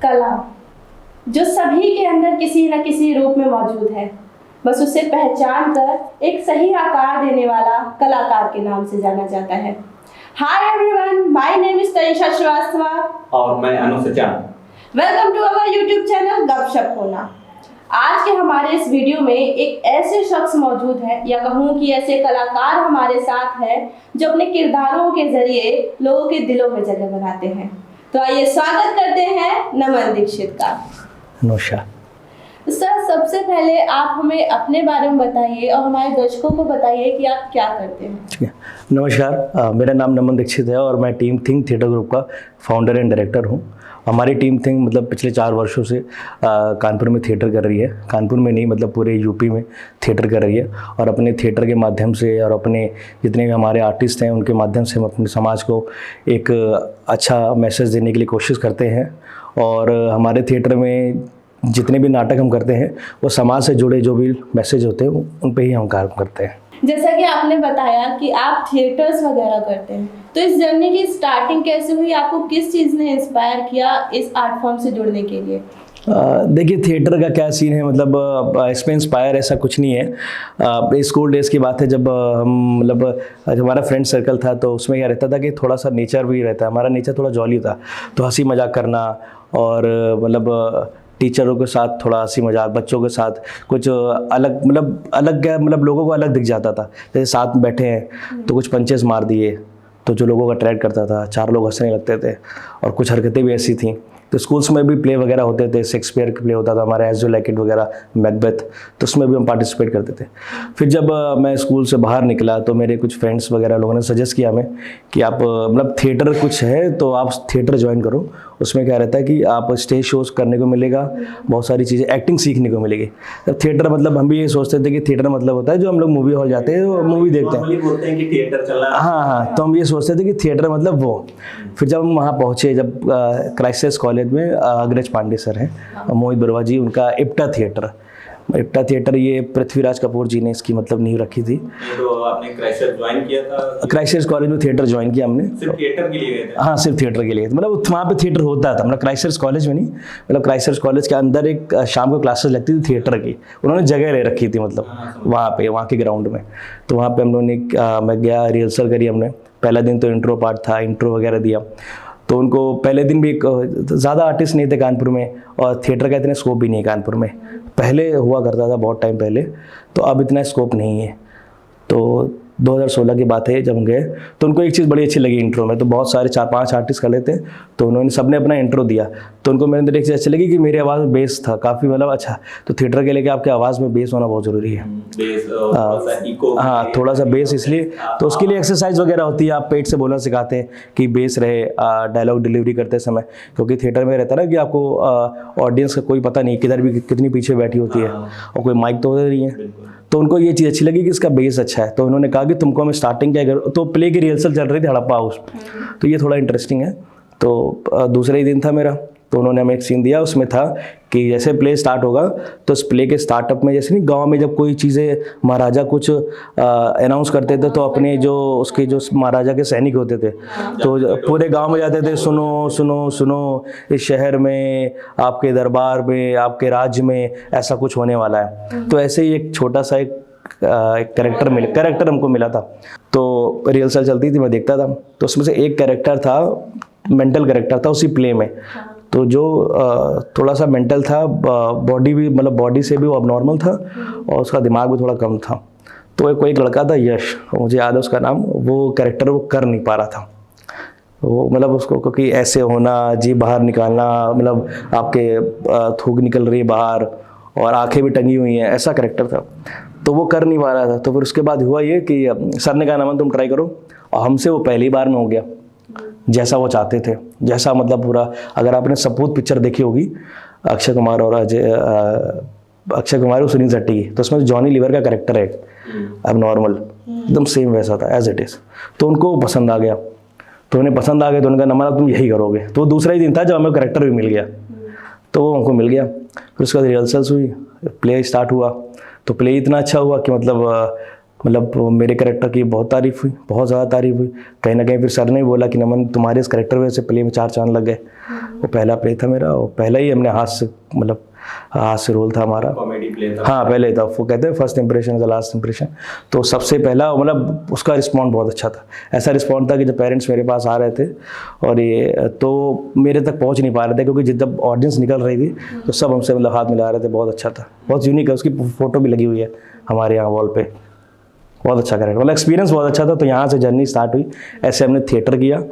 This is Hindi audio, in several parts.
कला जो सभी के अंदर किसी न किसी रूप में मौजूद है, बस उसे पहचान कर एक सही आकार देने वाला कलाकार के नाम से जाना जाता है। Hi everyone, my name is Tanisha Srivastava और मैं Anu Sachan. Welcome to our YouTube channel गपशप होना। आज के हमारे इस वीडियो में एक ऐसे शख्स मौजूद है, या कहूँ कि ऐसे कलाकार हमारे साथ है जो अपने किरदारों के जरिए लोगों के दिलों में जगह बनाते हैं। तो आइए स्वागत करते हैं नमन दीक्षित का। नमस्कार सर, सबसे पहले आप हमें अपने बारे में बताइए और हमारे दर्शकों को बताइए कि आप क्या करते हैं। ठीक है, नमस्कार। मेरा नाम नमन दीक्षित है और मैं टीम थिंक थिएटर ग्रुप का फाउंडर एंड डायरेक्टर हूँ। हमारी टीम थिंक मतलब पिछले 4 वर्षों से कानपुर में थिएटर कर रही है। कानपुर में नहीं, मतलब पूरे यूपी में थिएटर कर रही है और अपने थिएटर के माध्यम से और अपने जितने भी हमारे आर्टिस्ट हैं उनके माध्यम से हम अपने समाज को एक अच्छा मैसेज देने के लिए कोशिश करते हैं। और हमारे थिएटर में जितने भी नाटक हम करते हैं वो समाज से जुड़े जो भी मैसेज होते हैं उन पे ही हम काम करते हैं। जैसा कि आपने बताया कि आप थिएटर्स वगैरह करते हैं, तो इस जर्नी की स्टार्टिंग कैसे हुई? आपको किस चीज़ ने इंस्पायर किया इस आर्ट फॉर्म से जुड़ने के लिए? देखिए, थिएटर का क्या सीन है, मतलब इसमें इंस्पायर ऐसा कुछ नहीं है। स्कूल डेज़ की बात है, जब हम मतलब हमारा फ्रेंड सर्कल था तो उसमें क्या रहता था कि थोड़ा सा नेचर भी रहता है। हमारा नेचर थोड़ा जॉली था, तो हंसी मजाक करना और मतलब टीचरों के साथ थोड़ा हंसी मजाक, बच्चों के साथ कुछ अलग मतलब लोगों को अलग दिख जाता था। जैसे साथ में बैठे हैं तो कुछ पंचेस मार दिए तो जो लोगों का अट्रैक्ट करता था, 4 लोग हंसने लगते थे और कुछ हरकतें भी ऐसी थीं। तो स्कूल्स में भी प्ले वगैरह होते थे, शेक्सपियर के प्ले होता था हमारा, एज यू लाइक इट वगैरह, मैकबेथ, तो उसमें भी हम पार्टिसिपेट करते थे। फिर जब मैं स्कूल से बाहर निकला तो मेरे कुछ फ्रेंड्स वगैरह लोगों ने सजेस्ट किया हमें कि आप मतलब थिएटर कुछ है तो आप थिएटर ज्वाइन करो। उसमें क्या रहता है कि आप स्टेज शोज करने को मिलेगा, बहुत सारी चीज़ें, एक्टिंग सीखने को मिलेगी। जब थिएटर मतलब हम भी ये सोचते थे कि थिएटर मतलब होता है जो हम लोग मूवी हॉल जाते हैं मूवी देखते हैं, बोलते हैं कि थिएटर चला। हाँ, तो हम ये सोचते थे कि थिएटर मतलब वो। फिर जब हम वहाँ पहुँचे, जब क्राइसिस कॉलेज में अग्रज पांडे सर हैं, मोहित बरुआ जी, उनका इप्टा थिएटर ये पृथ्वीराज कपूर जी ने इसकी मतलब नींव रखी थी। तो आपने क्राइसिस ज्वाइन किया था? क्राइसिस कॉलेज में थिएटर ज्वाइन किया हमने। सिर्फ थिएटर के लिए गए थे? हाँ, सिर्फ थिएटर के लिए। मतलब वहाँ पे थिएटर होता था, मतलब क्राइसिस कॉलेज में नहीं, मतलब क्राइसिस कॉलेज के अंदर एक शाम को क्लासेस लगती थी थिएटर की, उन्होंने जगह ले रखी थी मतलब वहाँ के ग्राउंड में। तो वहाँ पे हम लोगों ने मैं गया, रिहर्सल करी हमने। पहला दिन तो इंट्रो पार्ट था, इंट्रो वगैरह दिया। तो उनको पहले दिन भी ज़्यादा आर्टिस्ट नहीं थे कानपुर में और थिएटर का इतना स्कोप भी नहीं है कानपुर में। पहले हुआ करता था बहुत टाइम पहले, तो अब इतना स्कोप नहीं है। तो 2016 की बात है जब हम गए तो उनको एक चीज़ बड़ी अच्छी लगी इंट्रो में। तो बहुत सारे 4-5 आर्टिस्ट खड़े थे, तो उन्होंने सबने अपना इंट्रो दिया। तो उनको मेरे अंदर एक चीज़ अच्छी लगी कि मेरी आवाज़ में बेस था काफ़ी, मतलब अच्छा। तो थिएटर के लिए कि आपकी आवाज़ में बेस होना बहुत ज़रूरी है। हाँ, थोड़ा सा बेस, इसलिए तो उसके लिए एक्सरसाइज वगैरह होती है। आप पेट से बोलना सिखाते हैं कि बेस रहे डायलॉग डिलीवरी करते समय, क्योंकि थिएटर में रहता है ना कि आपको ऑडियंस का कोई पता नहीं किधर भी कितनी पीछे बैठी होती है और कोई माइक तो होता नहीं है। तो उनको ये चीज़ अच्छी लगी कि इसका बेस अच्छा है। तो उन्होंने कहा कि तुमको हम स्टार्टिंग क्या करो। तो प्ले की रिहर्सल चल रही थी हड़प्पा हाउस, तो ये थोड़ा इंटरेस्टिंग है। तो दूसरा ही दिन था मेरा, तो उन्होंने हमें एक सीन दिया। उसमें था कि जैसे प्ले स्टार्ट होगा तो उस प्ले के स्टार्टअप में, जैसे नहीं गांव में जब कोई चीज़ें महाराजा कुछ अनाउंस करते थे तो अपने जो उसके जो महाराजा के सैनिक होते थे तो पूरे गांव में जाते थे, सुनो सुनो सुनो, इस शहर में, आपके दरबार में, आपके राज्य में ऐसा कुछ होने वाला है। तो ऐसे ही एक छोटा सा एक कैरेक्टर हमको मिला था। तो रिहर्सल चलती थी, मैं देखता था। तो उसमें से एक कैरेक्टर था, मेंटल कैरेक्टर था उसी प्ले में। तो जो थोड़ा सा मेंटल था, बॉडी भी मतलब बॉडी से भी वो अबनॉर्मल था और उसका दिमाग भी थोड़ा कम था। तो कोई एक लड़का था यश, मुझे याद है उसका नाम, वो कैरेक्टर वो कर नहीं पा रहा था। वो मतलब उसको क्योंकि ऐसे होना, जी बाहर निकालना, मतलब आपके थूक निकल रही है बाहर और आंखें भी टंगी हुई हैं, ऐसा कैरेक्टर था। तो वो कर नहीं पा रहा था। तो फिर उसके बाद हुआ ये कि सर ने कहा नमन तुम ट्राई करो, और हमसे वो पहली बार में हो गया जैसा वो चाहते थे। जैसा मतलब पूरा, अगर आपने सपूत पिक्चर देखी होगी अक्षय कुमार और सुनील शेट्टी की, तो उसमें जॉनी लीवर का कैरेक्टर है अब नॉर्मल, एकदम सेम वैसा था एज इट इज़। तो उनको पसंद आ गया, तो उन्हें पसंद आ गया तो उन्होंने कहा नमन तुम यही करोगे। तो दूसरा ही दिन था जब हमें कैरेक्टर भी मिल गया, तो वो हमको मिल गया। फिर उसके बाद रिहर्सल्स हुई, प्ले स्टार्ट हुआ। तो प्ले इतना अच्छा हुआ कि मतलब मतलब मेरे कैरेक्टर की बहुत तारीफ़ हुई, बहुत ज़्यादा तारीफ़ हुई। कहीं ना कहीं फिर सर ने भी बोला कि नमन तुम्हारे इस कैरेक्टर वजह से प्ले में 4 चांद लग गए। वो पहला प्ले था मेरा, और पहला ही हमने हाथ से रोल था हमारा। कॉमेडी प्ले था। हाँ पहले था, वो कहते हैं first impression is the last impression. तो सबसे पहला मतलब उसका रिस्पॉन्ड बहुत अच्छा था। ऐसा रिस्पॉन्ड था कि जब पेरेंट्स मेरे पास आ रहे थे और ये तो मेरे तक पहुंच नहीं पा रहे थे, क्योंकि जब ऑडियंस निकल रही थी तो सब हमसे मतलब हाथ मिला रहे थे। बहुत अच्छा था, बहुत यूनिक है। उसकी फ़ोटो भी लगी हुई है हमारे यहाँ वॉल पे। बहुत अच्छा कैरेक्टर, मतलब एक्सपीरियंस बहुत अच्छा था। तो यहाँ से जर्नी स्टार्ट हुई। ऐसे हमने थिएटर किया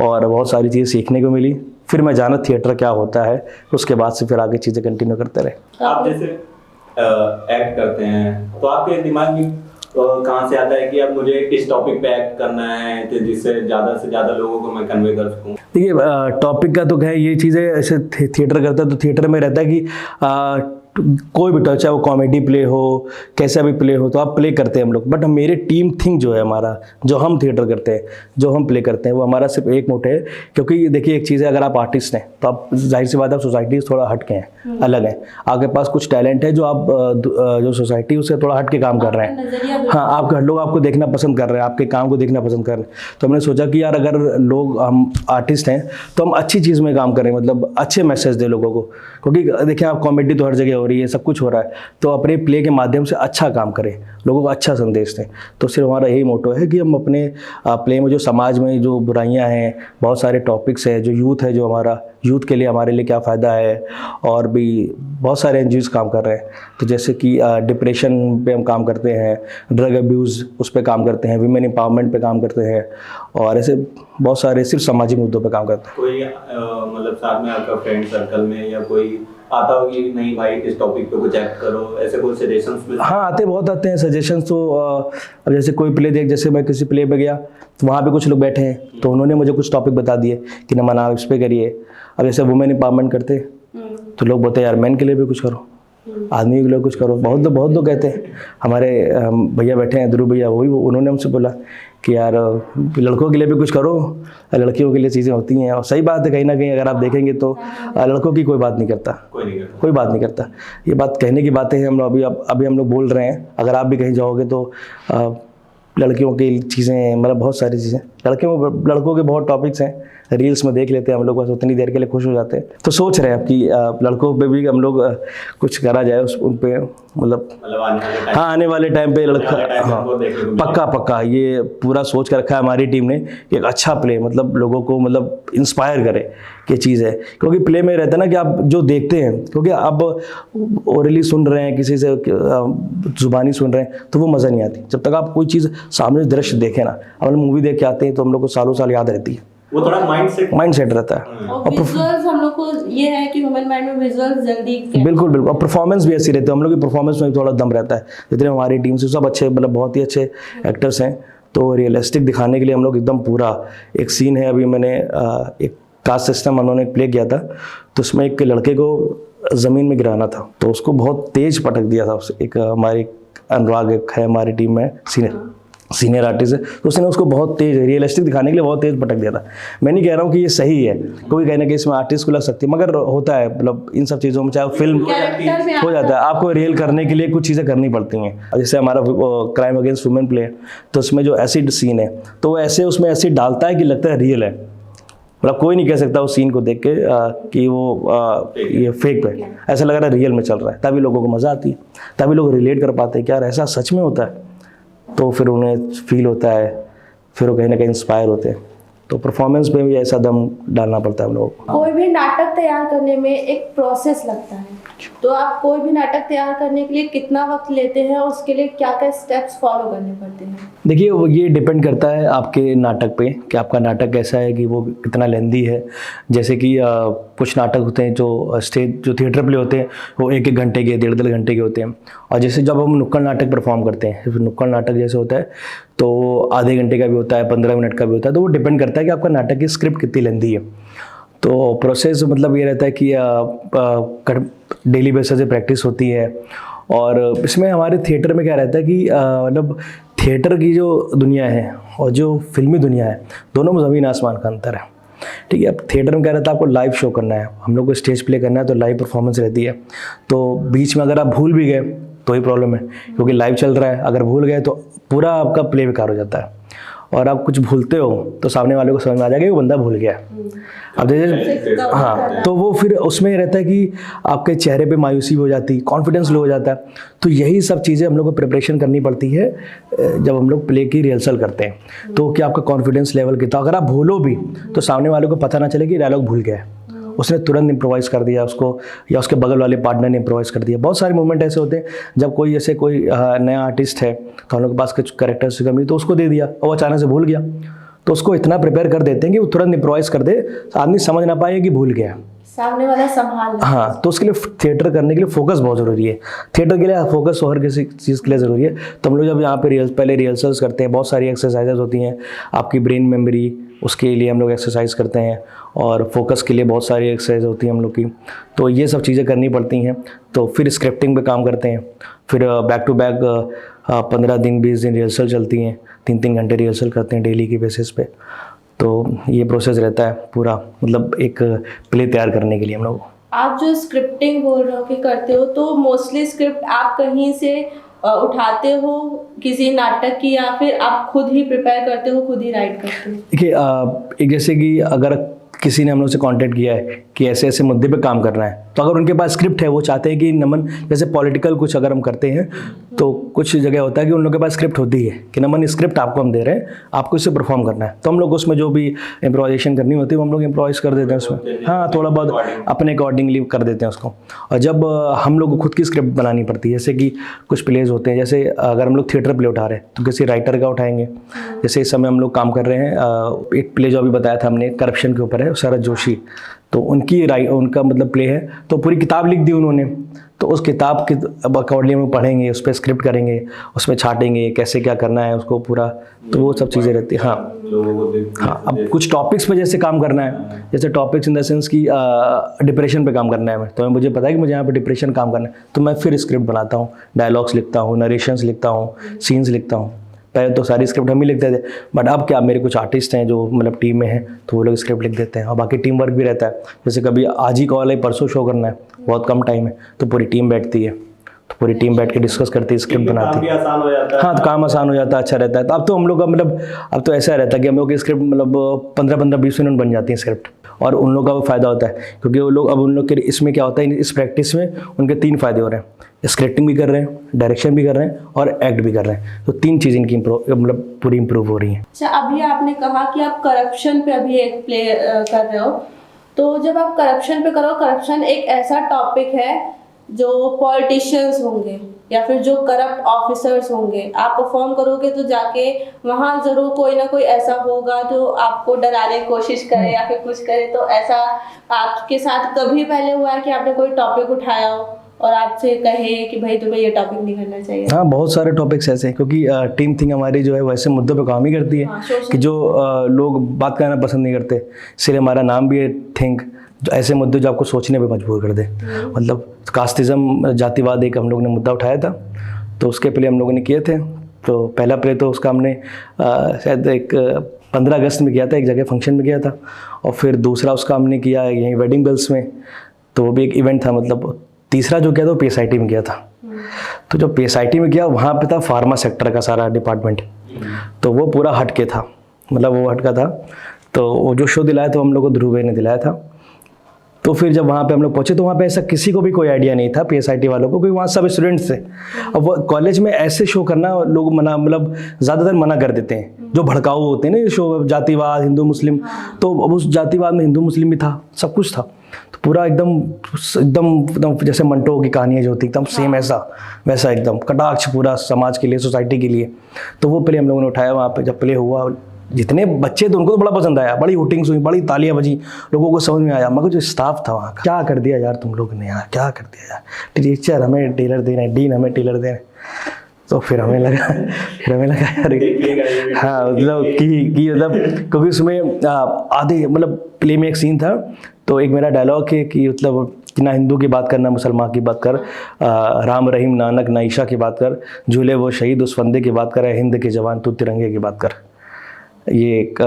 और बहुत सारी चीज़ें सीखने को मिली। फिर मैं जाना थिएटर क्या होता है, उसके बाद से फिर आगे चीज़ें कंटिन्यू करते रहे। आप जैसे एक्ट करते हैं तो आपके दिमाग में कहाँ से आता है कि अब मुझे इस टॉपिक पे एक्ट करना है तो जिससे ज़्यादा से ज़्यादा लोगों को मैं कन्वे कर सकूँ? देखिए टॉपिक का तो है, ये चीज़ें ऐसे थिएटर करता है तो थिएटर में रहता है कि कोई भी चाहे वो कॉमेडी प्ले हो, कैसा भी प्ले हो, तो आप प्ले करते हैं हम लोग। बट मेरे टीम थिंक जो है हमारा, जो हम थिएटर करते हैं, जो हम प्ले करते हैं, वो हमारा सिर्फ एक मोटे है। क्योंकि देखिए एक चीज़ है, अगर आप आर्टिस्ट हैं तो आप जाहिर सी बात है सोसाइटी से थोड़ा हट के हैं, अलग हैं। आपके पास कुछ टैलेंट है जो आप जो सोसाइटी उससे थोड़ा हट के काम कर रहे हैं। हाँ, आप लोग आपको देखना पसंद कर रहे हैं, आपके काम को देखना पसंद कर रहे हैं। तो हमने सोचा कि यार अगर लोग, हम आर्टिस्ट हैं तो हम अच्छी चीज़ में काम करें, मतलब अच्छे मैसेज दें लोगों को। क्योंकि देखिए आप कॉमेडी तो हर जगह हो रही है, सब कुछ हो रहा है, तो अपने प्ले के माध्यम से अच्छा काम करें, लोगों को अच्छा संदेश दें। तो सिर्फ हमारा यही मोटो है कि हम अपने प्ले में जो समाज में जो बुराइयां हैं, बहुत सारे टॉपिक्स हैं, जो यूथ है, जो हमारा यूथ के लिए हमारे लिए क्या फ़ायदा है, और भी बहुत सारे एनजीओज़ काम कर रहे हैं। तो जैसे कि डिप्रेशन पे हम काम करते हैं, ड्रग अब्यूज़ उस पर काम करते हैं, वीमेन एम्पावरमेंट पे काम करते हैं, और ऐसे बहुत सारे सिर्फ सामाजिक मुद्दों पे काम करते हैं। कोई मतलब साथ में आपका फ्रेंड सर्कल में या कोई आता हो कि नहीं भाई इस टॉपिक पे कुछ एक्ट करो, ऐसे कोई सजेशंस मिलते? हाँ बहुत आते हैं सजेशंस। तो अब जैसे कोई प्ले जैसे मैं किसी प्ले पे गया तो वहाँ पे कुछ लोग बैठे हैं, तो उन्होंने मुझे कुछ टॉपिक बता दिए कि नमन आप इस पे करिए। अब जैसे वुमेन एम्पावरमेंट करते तो लोग बोलते हैं यार मैन के लिए भी कुछ करो, आदमी के लिए कुछ करो। बहुत लोग कहते हैं। हमारे भैया बैठे हैं, ध्रुव भैया, वही उन्होंने हमसे बोला कि यार लड़कों के लिए भी कुछ करो, लड़कियों के लिए चीज़ें होती हैं। और सही बात है, कहीं ना कहीं अगर आप देखेंगे तो लड़कों की कोई बात नहीं करता, कोई बात नहीं करता। ये बात कहने की बातें हैं, हम लोग अभी हम लोग बोल रहे हैं। अगर आप भी कहीं जाओगे तो लड़कियों की चीज़ें, मतलब बहुत सारी चीज़ें, लड़कों के बहुत टॉपिक्स हैं, रील्स में देख लेते हैं हम लोग, बस उतनी देर के लिए खुश हो जाते हैं। तो सोच रहे हैं अब कि लड़कों पे भी हम लोग कुछ करा जाए, उन पे मतलब हाँ आने वाले टाइम पे लड़का, हाँ पक्का ये पूरा सोच कर रखा है हमारी टीम ने कि एक अच्छा प्ले मतलब लोगों को मतलब इंस्पायर करे कि चीज़ है। क्योंकि प्ले में रहता है ना कि आप जो देखते हैं, क्योंकि आप ओरली सुन रहे हैं, किसी से जुबानी सुन रहे हैं तो वो मज़ा नहीं आती जब तक आप कोई चीज़ सामने दृश्य देखें ना। हम मूवी देख के आते हैं तो हम लोग को सालों साल याद रहती है, वो थोड़ा माइंड सेट रहता है। और विजुअल्स हम लोग को ये है कि ह्यूमन माइंड में विजुअल्स जल्दी बिल्कुल और परफॉर्मेंस भी ऐसी रहती है। हम लोग की परफॉर्मेंस में थोड़ा दम रहता है। जितने हमारी टीम से सब अच्छे, मतलब बहुत ही अच्छे एक्टर्स हैं। तो रियलिस्टिक दिखाने के लिए हम लोग एकदम पूरा एक सीन है, अभी मैंने एक कास्ट सिस्टम उन्होंने प्ले किया था, तो उसमें एक लड़के को ज़मीन में गिराना था, तो उसको बहुत तेज पटक दिया था। एक हमारी अनुराग एक है हमारी टीम में, सीनियर आर्टिस्ट है, तो उसने उसको बहुत तेज रियलिस्टिक दिखाने के लिए बहुत तेज पटक दिया था। मैं नहीं कह रहा हूँ कि ये सही है, कोई कहने कि इसमें आर्टिस्ट को लग सकती है, मगर होता है मतलब इन सब चीज़ों में, चाहे फिल्म हो जाता है, आपको रियल करने के लिए कुछ चीज़ें करनी पड़ती हैं। जैसे हमारा क्राइम अगेंस्ट वुमेन प्ले, तो उसमें जो एसिड सीन है, तो वो ऐसे उसमें एसिड डालता है कि लगता है रियल है। मतलब कोई नहीं कह सकता उस सीन को देख के कि वो ये फेक है, ऐसा लग रहा है रियल में चल रहा है। तभी लोगों को मज़ा आती है, तभी लोग रिलेट कर पाते हैं कि यार ऐसा सच में होता है, तो फिर उन्हें फील होता है, फिर वो कहीं ना कहीं इंस्पायर होते हैं। तो परफॉर्मेंस पे भी ऐसा दम डालना पड़ता है हम लोगों को। कोई भी नाटक तैयार करने में एक प्रोसेस लगता है, तो आप कोई भी नाटक तैयार करने के लिए कितना वक्त लेते हैं और उसके लिए क्या क्या स्टेप्स फॉलो करने पड़ते हैं? देखिए वो ये डिपेंड करता है आपके नाटक पे कि आपका नाटक कैसा है, कि वो कितना लेंदी है। जैसे कि कुछ नाटक होते हैं जो थिएटर प्ले होते हैं, वो 1-1 घंटे के, 1.5 घंटे के होते हैं। और जैसे जब हम नुक्कड़ नाटक परफॉर्म करते हैं, नुक्कड़ नाटक जैसे होता है तो आधे घंटे का भी होता है, 15 मिनट का भी होता है। तो वो डिपेंड करता है कि आपका नाटक की स्क्रिप्ट कितनी लेंदी है। तो प्रोसेस मतलब ये रहता है कि डेली बेसिस से प्रैक्टिस होती है। और इसमें हमारे थिएटर में क्या रहता है कि मतलब थिएटर की जो दुनिया है और जो फिल्मी दुनिया है, दोनों में ज़मीन आसमान का अंतर है। ठीक है, अब थिएटर में क्या रहता है, आपको लाइव शो करना है, हम लोग को स्टेज प्ले करना है, तो लाइव परफॉर्मेंस रहती है। तो बीच में अगर आप भूल भी गए तो ही प्रॉब्लम है, क्योंकि लाइव चल रहा है, अगर भूल गए तो पूरा आपका प्ले बेकार हो जाता है। और आप कुछ भूलते हो तो सामने वाले को समझ में आ जाएगा कि वो बंदा भूल गया। अब जैसे हाँ, तो वो फिर उसमें ये रहता है कि आपके चेहरे पे मायूसी हो जाती, कॉन्फिडेंस लो हो जाता है। तो यही सब चीज़ें हम लोग को प्रिपरेशन करनी पड़ती है जब हम लोग प्ले की रिहर्सल करते हैं। तो क्या आपका कॉन्फिडेंस लेवल कितना, अगर आप भूलो भी तो सामने वाले को पता ना चले कि डायलॉग भूल गया है, उसने तुरंत इम्प्रोवाइज़ कर दिया उसको, या उसके बगल वाले पार्टनर ने इम्प्रोवाइज़ कर दिया। बहुत सारे मोमेंट ऐसे होते हैं जब कोई जैसे कोई नया आर्टिस्ट है तो हम लोग के पास कुछ कैरेक्टर्स की कमी, तो उसको दे दिया और वो अचानक से भूल गया, तो उसको इतना प्रिपेयर कर देते हैं कि वो तुरंत इम्प्रोवाइज़ कर दे, आदमी समझ ना पाए कि भूल गया, सामने वाला संभाल। हाँ, तो उसके लिए थिएटर करने के लिए फोकस बहुत ज़रूरी है। थिएटर के लिए फोकस हर किसी चीज़ के लिए ज़रूरी है। तो हम लोग जब यहाँ पे पहले रिहर्सल्स करते हैं, बहुत सारी एक्सरसाइजेज होती हैं, आपकी ब्रेन मेमोरी, उसके लिए हम लोग एक्सरसाइज करते हैं, और फोकस के लिए बहुत सारी एक्सरसाइज होती हैं हम लोग की। तो ये सब चीज़ें करनी पड़ती हैं। तो फिर स्क्रिप्टिंग पे काम करते हैं, फिर बैक टू बैक 15 दिन 20 दिन रिहर्सल चलती हैं, 3-3 घंटे रिहर्सल करते हैं डेली की बेसिस पे। तो ये प्रोसेस रहता है पूरा, मतलब एक प्ले तैयार करने के लिए हम लोग। आप जो स्क्रिप्टिंग बोल रहे हो कि करते हो, तो मोस्टली स्क्रिप्ट आप कहीं से उठाते हो किसी नाटक की, या फिर आप खुद ही प्रिपेयर करते हो, खुद ही राइट करते हो? देखिए, एक जैसे कि अगर किसी ने हम लोग से कांटेक्ट किया है कि ऐसे ऐसे मुद्दे पे काम करना है, तो अगर उनके पास स्क्रिप्ट है, वो चाहते हैं कि नमन, जैसे पॉलिटिकल कुछ अगर हम करते हैं तो कुछ जगह होता है कि उन लोगों के पास स्क्रिप्ट होती है कि नमन स्क्रिप्ट आपको हम दे रहे हैं, आपको इससे परफॉर्म करना है। तो हम लोग उसमें जो भी इम्प्रोवाइजेशन करनी होती है वो हम लोग इम्प्रोवाइज कर देते हैं उसमें, हाँ, थोड़ा बहुत अपने अकॉर्डिंगली कर देते हैं उसको। और जब हम लोग को खुद की स्क्रिप्ट बनानी पड़ती है, जैसे कि कुछ प्लेज होते हैं, जैसे अगर हम लोग थिएटर प्ले उठा रहे हैं तो किसी राइटर का उठाएंगे। जैसे इस समय हम लोग काम कर रहे हैं, एक प्ले जो अभी बताया था हमने, करप्शन के ऊपर है, शरद जोशी, तो उनका मतलब प्ले है, तो पूरी किताब लिख दी उन्होंने। तो उस किताब के अकॉर्डिंग हम पढ़ेंगे, उस पर स्क्रिप्ट करेंगे, उसमें छाटेंगे कैसे क्या करना है उसको पूरा, तो वो सब चीज़ें रहती है। हाँ हाँ, अब कुछ टॉपिक्स पे जैसे काम करना है, जैसे टॉपिक्स इन द सेंस की डिप्रेशन पे काम करना है, तो मुझे पता है कि मुझे यहाँ पे डिप्रेशन काम करना है, तो मैं फिर स्क्रिप्ट बनाता हूँ, डायलॉग्स लिखता हूँ, नरेशंस लिखता हूँ, सीन्स लिखता हूँ। पहले तो सारी स्क्रिप्ट हम ही लिखते थे, बट अब क्या, मेरे कुछ आर्टिस्ट हैं जो मतलब टीम में हैं, तो वो लोग स्क्रिप्ट लिख देते हैं, और बाकी टीम वर्क भी रहता है। जैसे कभी आज ही कॉल है, परसों शो करना है, बहुत कम टाइम है, तो पूरी टीम बैठती है, तो पूरी टीम बैठ के डिस्कस करती है, स्क्रिप्ट बनाती है। आसान हो जाता है। हाँ, तो काम आसान हो जाता है, अच्छा रहता है। तो अब तो हम लोग का मतलब, अब तो ऐसा रहता है कि हम लोग की स्क्रिप्ट मतलब 15-20 मिनट बन जाती है स्क्रिप्ट, और उन लोग का भी फ़ायदा होता है, क्योंकि वो लोग अब उन लोग के इसमें क्या होता है, इस प्रैक्टिस में उनके 3 फ़ायदे हो रहे हैं, स्क्रिप्टिंग भी कर रहे हैं, डायरेक्शन भी कर रहे हैं, और एक्ट भी कर रहे हैं। तो 3 चीज़ इनकी मतलब पूरी इंप्रूव हो रही हैं। अच्छा, अभी आपने कहा कि आप करप्शन पे अभी एक प्ले कर रहे हो, तो जब आप करप्शन पे करो, करप्शन एक ऐसा टॉपिक है जो पॉलिटिशियंस होंगे या फिर जो करप्ट ऑफिसर्स होंगे, आप परफॉर्म करोगे तो जाके वहाँ ज़रूर कोई ना कोई ऐसा होगा जो आपको डराने की कोशिश करे या फिर कुछ करे। तो ऐसा आपके साथ कभी पहले हुआ है कि आपने कोई टॉपिक उठाया हो और आपसे कहे कि भाई तुम्हें ये टॉपिक नहीं करना चाहिए? हाँ, बहुत सारे टॉपिक्स ऐसे हैं, क्योंकि टीम थिंक हमारी जो है वैसे मुद्दों पे काम ही करती है। हाँ, कि जो लोग बात करना पसंद नहीं करते, इसलिए हमारा नाम भी है थिंक, जो ऐसे मुद्दे जो आपको सोचने पे मजबूर कर दे। मतलब कास्टिज्म, जातिवाद, एक हम लोग ने मुद्दा उठाया था, तो उसके प्ले हम लोगों ने किए थे। तो पहला प्ले तो उसका हमने शायद एक 15 अगस्त में किया था, एक जगह फंक्शन में किया था, और फिर दूसरा उसका हमने किया यहीं वेडिंग बेल्स में, तो वो भी एक इवेंट था। मतलब तीसरा जो किया था वो PSIT में किया था। तो जो PSIT में किया, वहाँ पे था फार्मा सेक्टर का सारा डिपार्टमेंट, तो वो पूरा हटके था, मतलब वो हटका था। तो वो जो शो दिलाया तो हम लोग को ध्रुव ने दिलाया था। तो फिर जब वहाँ पे हम लोग पहुँचे तो वहाँ पे ऐसा किसी को भी कोई आइडिया नहीं था PSIT वालों को, क्योंकि वहाँ सब स्टूडेंट्स थे। अब वो कॉलेज में ऐसे शो करना लोग मना, मतलब ज़्यादातर मना कर देते हैं, जो भड़काऊ होते हैं ना ये शो, जातिवाद, हिंदू मुस्लिम। तो अब उस जातिवाद में हिंदू मुस्लिम भी था, सब कुछ था, तो पूरा एकदम जैसे मंटो की कहानियाँ जो होती एकदम सेम ऐसा वैसा, एकदम कटाक्ष पूरा समाज के लिए, सोसाइटी के लिए। तो वो प्ले हम लोगों ने उठाया। वहाँ पे जब प्ले हुआ, जितने बच्चे थे उनको तो बड़ा पसंद आया, बड़ी हुटिंग्स हुई, बड़ी तालियां बजी, लोगों को समझ में आया। मगर जो स्टाफ था वहाँ का, क्या कर दिया यार तुम लोग ने, यार क्या कर दिया यार, टीचर हमें टेलर दे रहे हैं, डीन हमें टेलर दे रहे हैं। तो फिर हमें लगा यार, हाँ, मतलब कि मतलब, क्योंकि उसमें आधे मतलब प्ले में एक सीन था, तो एक मेरा डायलॉग है कि मतलब कि ना हिंदू की बात कर, ना मुसलमान की बात कर, राम रहीम नानक ना ईशा की बात कर, झूले वो शहीद उस फंदे की बात कर, हिंद के जवान तू तिरंगे की बात कर। ये एक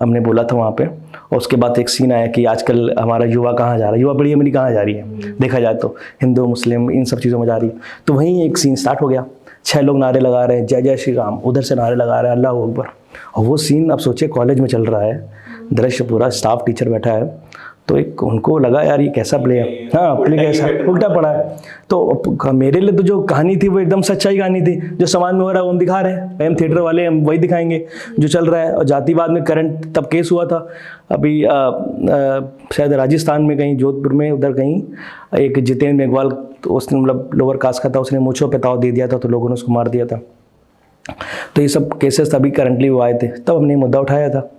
हमने बोला था वहाँ पे। और उसके बाद एक सीन आया कि आजकल हमारा युवा कहाँ जा रहा है, युवा पीढ़ी हमारी कहाँ जा रही है, देखा जाए तो हिंदू मुस्लिम इन सब चीज़ों में जा रही है। तो वहीं एक सीन स्टार्ट हो गया, 6 लोग नारे लगा रहे हैं जय जय श्री राम, उधर से नारे लगा रहे हैं अल्लाह अकबर। और वो सीन अब सोचिए कॉलेज में चल रहा है, दृश्य पूरा स्टाफ टीचर बैठा है, तो एक उनको लगा यार ये कैसा प्ले है, हाँ प्ले कैसा उल्टा पड़ा है। तो मेरे लिए तो जो कहानी थी वो एकदम सच्चाई कहानी थी, जो समाज में हो रहा है वो हम दिखा रहे हैं, हम थिएटर वाले हम वही दिखाएंगे जो चल रहा है। और जातिवाद में करंट तब केस हुआ था अभी शायद राजस्थान में कहीं जोधपुर में, उधर कहीं एक जितेंद्र मेघवाल, तो उसने मतलब लोअर कास्ट का था, उसने मूंछों पे ताव दे दिया था तो लोगों ने उसको मार दिया था। तो ये सब केसेस तभी करंटली वो आए थे, तब हमने मुद्दा उठाया था।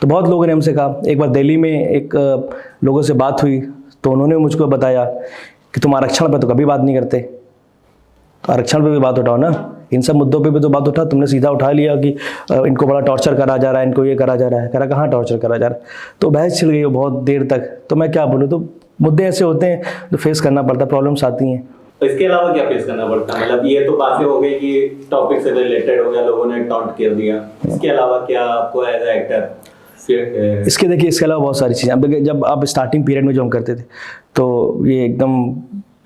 तो बहुत लोगों ने हमसे कहा, एक बार दिल्ली में एक लोगों से बात हुई तो उन्होंने मुझको बताया कि तुम आरक्षण पर तो कभी बात नहीं करते, तो आरक्षण पे भी बात उठाओ ना, इन सब मुद्दों पे भी तो बात उठा। तुमने सीधा उठा लिया कि इनको बड़ा टॉर्चर करा जा रहा है, इनको ये करा जा रहा है, करा कहाँ टॉर्चर करा जा रहा है। तो बहस छिड़ गई बहुत देर तक। तो मैं क्या बोलूँ, तो मुद्दे ऐसे होते हैं जो फेस करना पड़ता है, प्रॉब्लम्स आती हैं। तो इसके अलावा क्या फेस करना पड़ता है? मतलब ये तो बातें हो गई कि टॉपिक से रिलेटेड हो गया, लोगों ने टॉन्ट कर दिया, इसके अलावा क्या आपको एज एक्टर? इसके देखिए, इसके अलावा बहुत सारी चीज़ें। अब देखिए, जब आप स्टार्टिंग पीरियड में जो हम करते थे, तो ये एकदम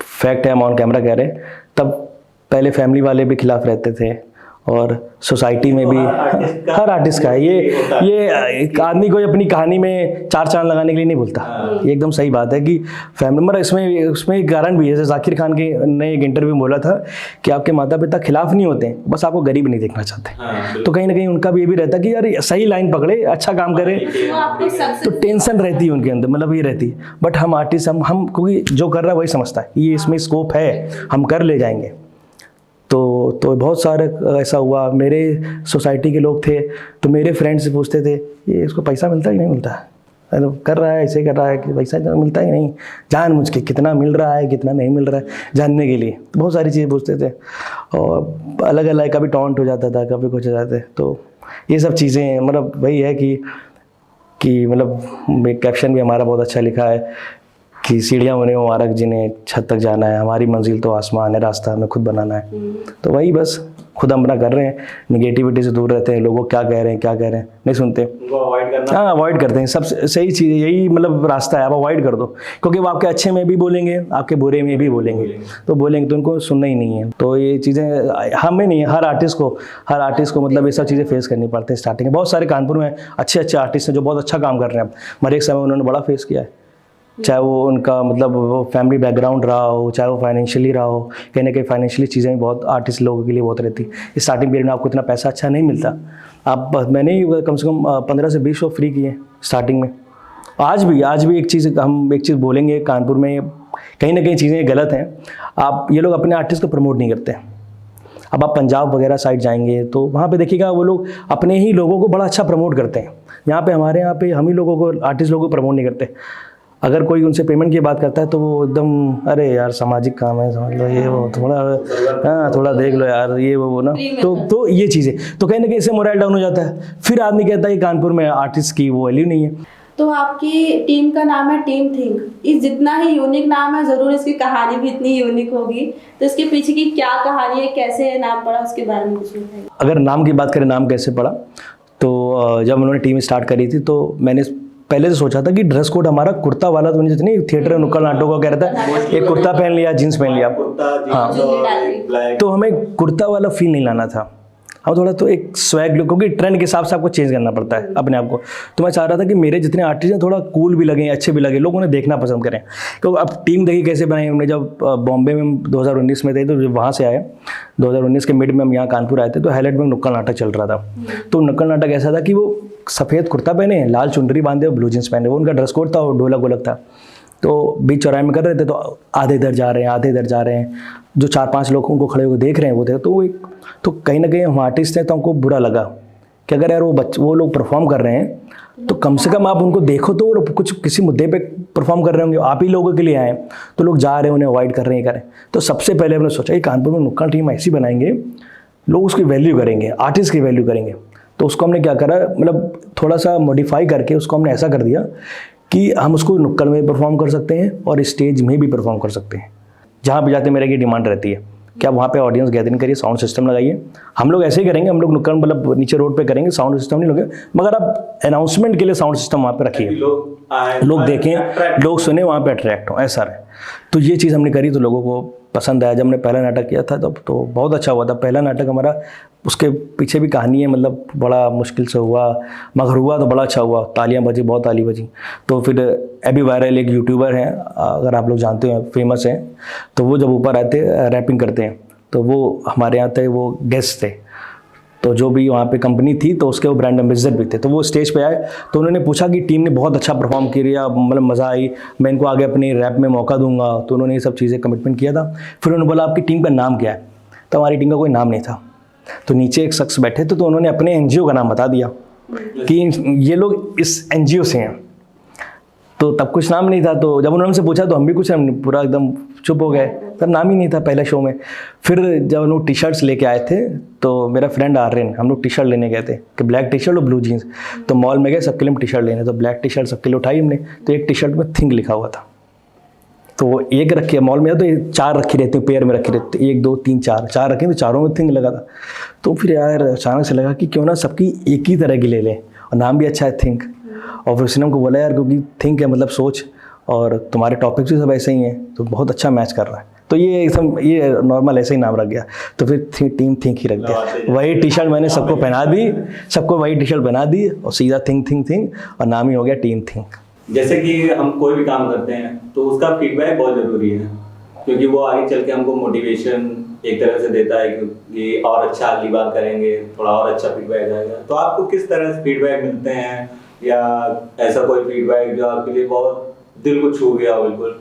फैक्ट है, हम ऑन कैमरा कह रहे हैं, तब पहले फैमिली वाले भी खिलाफ रहते थे और सोसाइटी में भी हर आर्टिस्ट का है ये एक आदमी को अपनी कहानी में 4 चांद लगाने के लिए नहीं बोलता। ये एकदम सही बात है कि फैमिली मेंबर इसमें एक कारण भी है। जैसे जाकिर खान के ने एक इंटरव्यू में बोला था कि आपके माता पिता खिलाफ नहीं होते, बस आपको गरीब नहीं देखना चाहते। तो कहीं ना कहीं उनका भी ये भी रहता है कि यार सही लाइन पकड़े, अच्छा काम करे, तो टेंशन रहती है उनके अंदर, मतलब ये रहती है। बट हम आर्टिस्ट हम क्योंकि जो कर रहा है वही समझता है ये इसमें स्कोप है, हम कर ले जाएंगे। तो बहुत सारे ऐसा हुआ। मेरे सोसाइटी के लोग थे तो मेरे फ्रेंड्स से पूछते थे ये इसको पैसा मिलता है कि नहीं मिलता है, मतलब कर रहा है ऐसे कर रहा है कि पैसा मिलता ही नहीं, जान मुझ के कितना मिल रहा है कितना नहीं मिल रहा है जानने के लिए। तो बहुत सारी चीज़ें पूछते थे और अलग अलग, कभी टॉन्ट हो जाता था, कभी कुछ हो जाते। तो ये सब चीज़ें मतलब वही है कि मतलब एक कैप्शन भी हमारा बहुत अच्छा लिखा है कि सीढ़ियाँ बने मुबारक जिन्हें छत तक जाना है, हमारी मंजिल तो आसमान है, रास्ता हमें खुद बनाना है। तो वही बस खुद हम अपना कर रहे हैं, निगेटिविटी से दूर रहते हैं, लोगों क्या कह रहे हैं नहीं सुनते, अवॉइड करना। हाँ अवॉइड करते हैं। सबसे सही चीज़ यही मतलब रास्ता है, आप अवॉइड कर दो, क्योंकि वो आपके अच्छे में भी बोलेंगे, आपके बुरे में भी बोलेंगे तो उनको सुनना ही नहीं है। तो ये चीज़ें हमें नहीं, हर आर्टिस्ट को मतलब ये सब चीज़ें फेस करनी पड़ती है स्टार्टिंग में। बहुत सारे कानपुर में अच्छे आर्टिस्ट हैं जो बहुत अच्छा काम कर रहे हैं, मगर एक समय उन्होंने बड़ा फेस किया है, चाहे वो उनका मतलब वो फैमिली बैकग्राउंड रहा हो, चाहे वो फाइनेंशियली रहा हो। कहीं ना कहीं फाइनेंशियली चीज़ें भी बहुत आर्टिस्ट लोगों के लिए बहुत रहती है। स्टार्टिंग पीरियड में आपको इतना पैसा अच्छा नहीं मिलता। मैंने ही कम से कम 15 से 20 शो फ्री किए स्टार्टिंग में। आज भी एक चीज़ बोलेंगे, कानपुर में कहीं ना कहीं चीज़ें गलत हैं। आप ये लोग अपने आर्टिस्ट को प्रमोट नहीं करते। अब आप पंजाब वगैरह साइड जाएंगे तो वहाँ पे देखिएगा वो लोग अपने ही लोगों को बड़ा अच्छा प्रमोट करते हैं। यहाँ पे हमारे यहाँ पे हम ही लोगों को, आर्टिस्ट लोगों को प्रमोट नहीं करते। अगर कोई उनसे पेमेंट की बात करता है तो वो एकदम अरे यार सामाजिक काम है, समझ लो ये वो, थोड़ा देख लो यार ये वो ना। तो ये चीज़ें तो कहीं ना कहीं इससे मोरल डाउन हो जाता है। फिर आदमी कहता है कि कानपुर में आर्टिस्ट की वो वैल्यू नहीं है। तो आपकी टीम का नाम है टीम थिंक। इस जितना ही यूनिक नाम है, ज़रूर इसकी कहानी भी इतनी यूनिक होगी। तो इसके पीछे की क्या कहानी है, कैसे नाम पड़ा, उसके बारे में कुछ बताइए। अगर नाम की बात करें, नाम कैसे पड़ा, तो जब उन्होंने टीम स्टार्ट करी थी तो मैंने पहले से सोचा था कि ड्रेस कोड हमारा कुर्ता वाला, तो जितनी थिएटर नुक्कड़ नाटक का कह रहा था, एक कुर्ता पहन लिया, जीन्स पहन लिया। हाँ, तो हमें कुर्ता वाला फील नहीं लाना था, हम थोड़ा तो एक स्वैग लुक, क्योंकि ट्रेंड के हिसाब से आपको चेंज करना पड़ता है अपने आप को। तो मैं चाह रहा था कि मेरे जितने आर्टिस्ट हैं थोड़ा कूल भी लगे, अच्छे भी लगे, लोग उन्हें देखना पसंद करें। क्योंकि अब टीम देखी कैसे बनाई हमने, जब बॉम्बे में 2019 में थे तो जब वहाँ से आए 2019 के मिड में हम यहाँ कानपुर आए थे तो हाईलाइट में नुक्कड़ नाटक चल रहा था। तो नुक्कड़ नाटक ऐसा था कि वो सफ़ेद कुर्ता पहने, लाल चुनरी बांधे और ब्लू जींस पहने, वो उनका ड्रेस कोड था और ढोलक वोलक था। तो बीच चौराहे में कर रहे थे तो आधे इधर जा रहे हैं, आधे इधर जा रहे हैं, जो 4-5 लोग उनको खड़े होकर देख रहे हैं वो थे। तो कहीं ना कहीं हम आर्टिस्ट हैं तो हमको बुरा लगा कि अगर यार वो लोग परफॉर्म कर रहे हैं तो कम से कम आप उनको देखो तो वो कुछ किसी मुद्दे पे परफॉर्म कर रहे होंगे। आप ही लोगों के लिए आए तो लोग जा रहे हैं, उन्हें अवॉइड कर रहे हैं, करें। तो सबसे पहले हमने सोचा कि कानपुर में नुक्कड़ टीम ऐसी बनाएंगे, लोग उसकी वैल्यू करेंगे, आर्टिस्ट की वैल्यू करेंगे। तो उसको हमने क्या करा, मतलब थोड़ा सा मॉडिफाई करके उसको हमने ऐसा कर दिया कि हम उसको नुक्कड़ में परफॉर्म कर सकते हैं और स्टेज में भी परफॉर्म कर सकते हैं। जहाँ भी जाते मेरे की डिमांड रहती है कि आप वहाँ पे ऑडियंस गैदरिंग करिए, साउंड सिस्टम लगाइए। हम लोग ऐसे ही करेंगे, हम लोग नुक्कड़ मतलब नीचे रोड पे करेंगे, साउंड सिस्टम नहीं लगे, मगर आप अनाउंसमेंट के लिए साउंड सिस्टम वहाँ पे रखिए, लोग देखें, लोग सुने, वहाँ पे अट्रैक्ट हो, ऐसा रहे। तो ये चीज़ हमने करी तो लोगों को पसंद आया। जब हमने पहला नाटक किया था तब तो बहुत अच्छा हुआ था। पहला नाटक हमारा, उसके पीछे भी कहानी है, मतलब बड़ा मुश्किल से हुआ, मगर हुआ तो बड़ा अच्छा हुआ, तालियां बजी, बहुत ताली बजी। तो फिर एबी वायरल एक यूट्यूबर हैं, अगर आप लोग जानते हैं, फेमस हैं, तो वो जब ऊपर आते रैपिंग करते हैं तो वो हमारे यहाँ थे, वो गेस्ट थे, तो जो भी वहाँ पे कंपनी थी तो उसके वो ब्रांड एम्बेसडर भी थे। तो वो स्टेज पे आए तो उन्होंने पूछा कि टीम ने बहुत अच्छा परफॉर्म किया, मतलब मज़ा आई, मैं इनको आगे अपनी रैप में मौका दूंगा। तो उन्होंने ये सब चीज़ें कमिटमेंट किया था। फिर उन्होंने बोला आपकी टीम का नाम क्या है, तो हमारी टीम का कोई नाम नहीं था। तो नीचे एक शख्स बैठे थे, तो उन्होंने अपने एनजीओ का नाम बता दिया कि ये लोग इस एनजीओ से हैं। तो तब कुछ नाम नहीं था, तो जब उन्होंने हमसे पूछा तो हम भी कुछ पूरा एकदम चुप हो गए, तब नाम ही नहीं था पहले शो में। फिर जब हम लोग टी शर्ट्स लेके आए थे, तो मेरा फ्रेंड आर्यन, हम लोग टी शर्ट लेने गए थे कि ब्लैक टी शर्ट और ब्लू जीन्स, तो मॉल में गए सबके लिए टी शर्ट लेने, तो ब्लैक टी शर्ट सबके लिए उठाई हमने। तो एक टी शर्ट में थिंक लिखा हुआ था, तो वो एक रखी है, मॉल में तो 4 रखी रहती है, पेयर में रखी रहती है, 1 2 3 4 रखे, तो चारों में थिंक लगा था। तो फिर यार अचानक से लगा कि क्यों ना सबकी एक ही तरह की ले लें, और नाम भी अच्छा है थिंक। और फिर उसने हमको बोला यार क्योंकि थिंक है मतलब सोच, और तुम्हारे टॉपिक्स भी सब ऐसे ही हैं, तो बहुत अच्छा मैच कर रहा है। तो ये एकदम ये नॉर्मल ऐसे ही नाम रख गया। तो फिर टीम थिंक ही रख दिया। वही टी शर्ट मैंने सबको पहना दी, सबको वही टी शर्ट पहना दी, और सीधा थिंक और नाम ही हो गया टीम थिंक। जैसे कि हम कोई भी काम करते हैं तो उसका फीडबैक बहुत ज़रूरी है, क्योंकि वो आगे चल के हमको मोटिवेशन एक तरह से देता है कि और अच्छा अगली बार करेंगे, थोड़ा और अच्छा फीडबैक आएगा। तो आपको किस तरह से फीडबैक मिलते हैं, या ऐसा कोई फीडबैक जो आपके लिए बहुत दिल को छू गया? बिल्कुल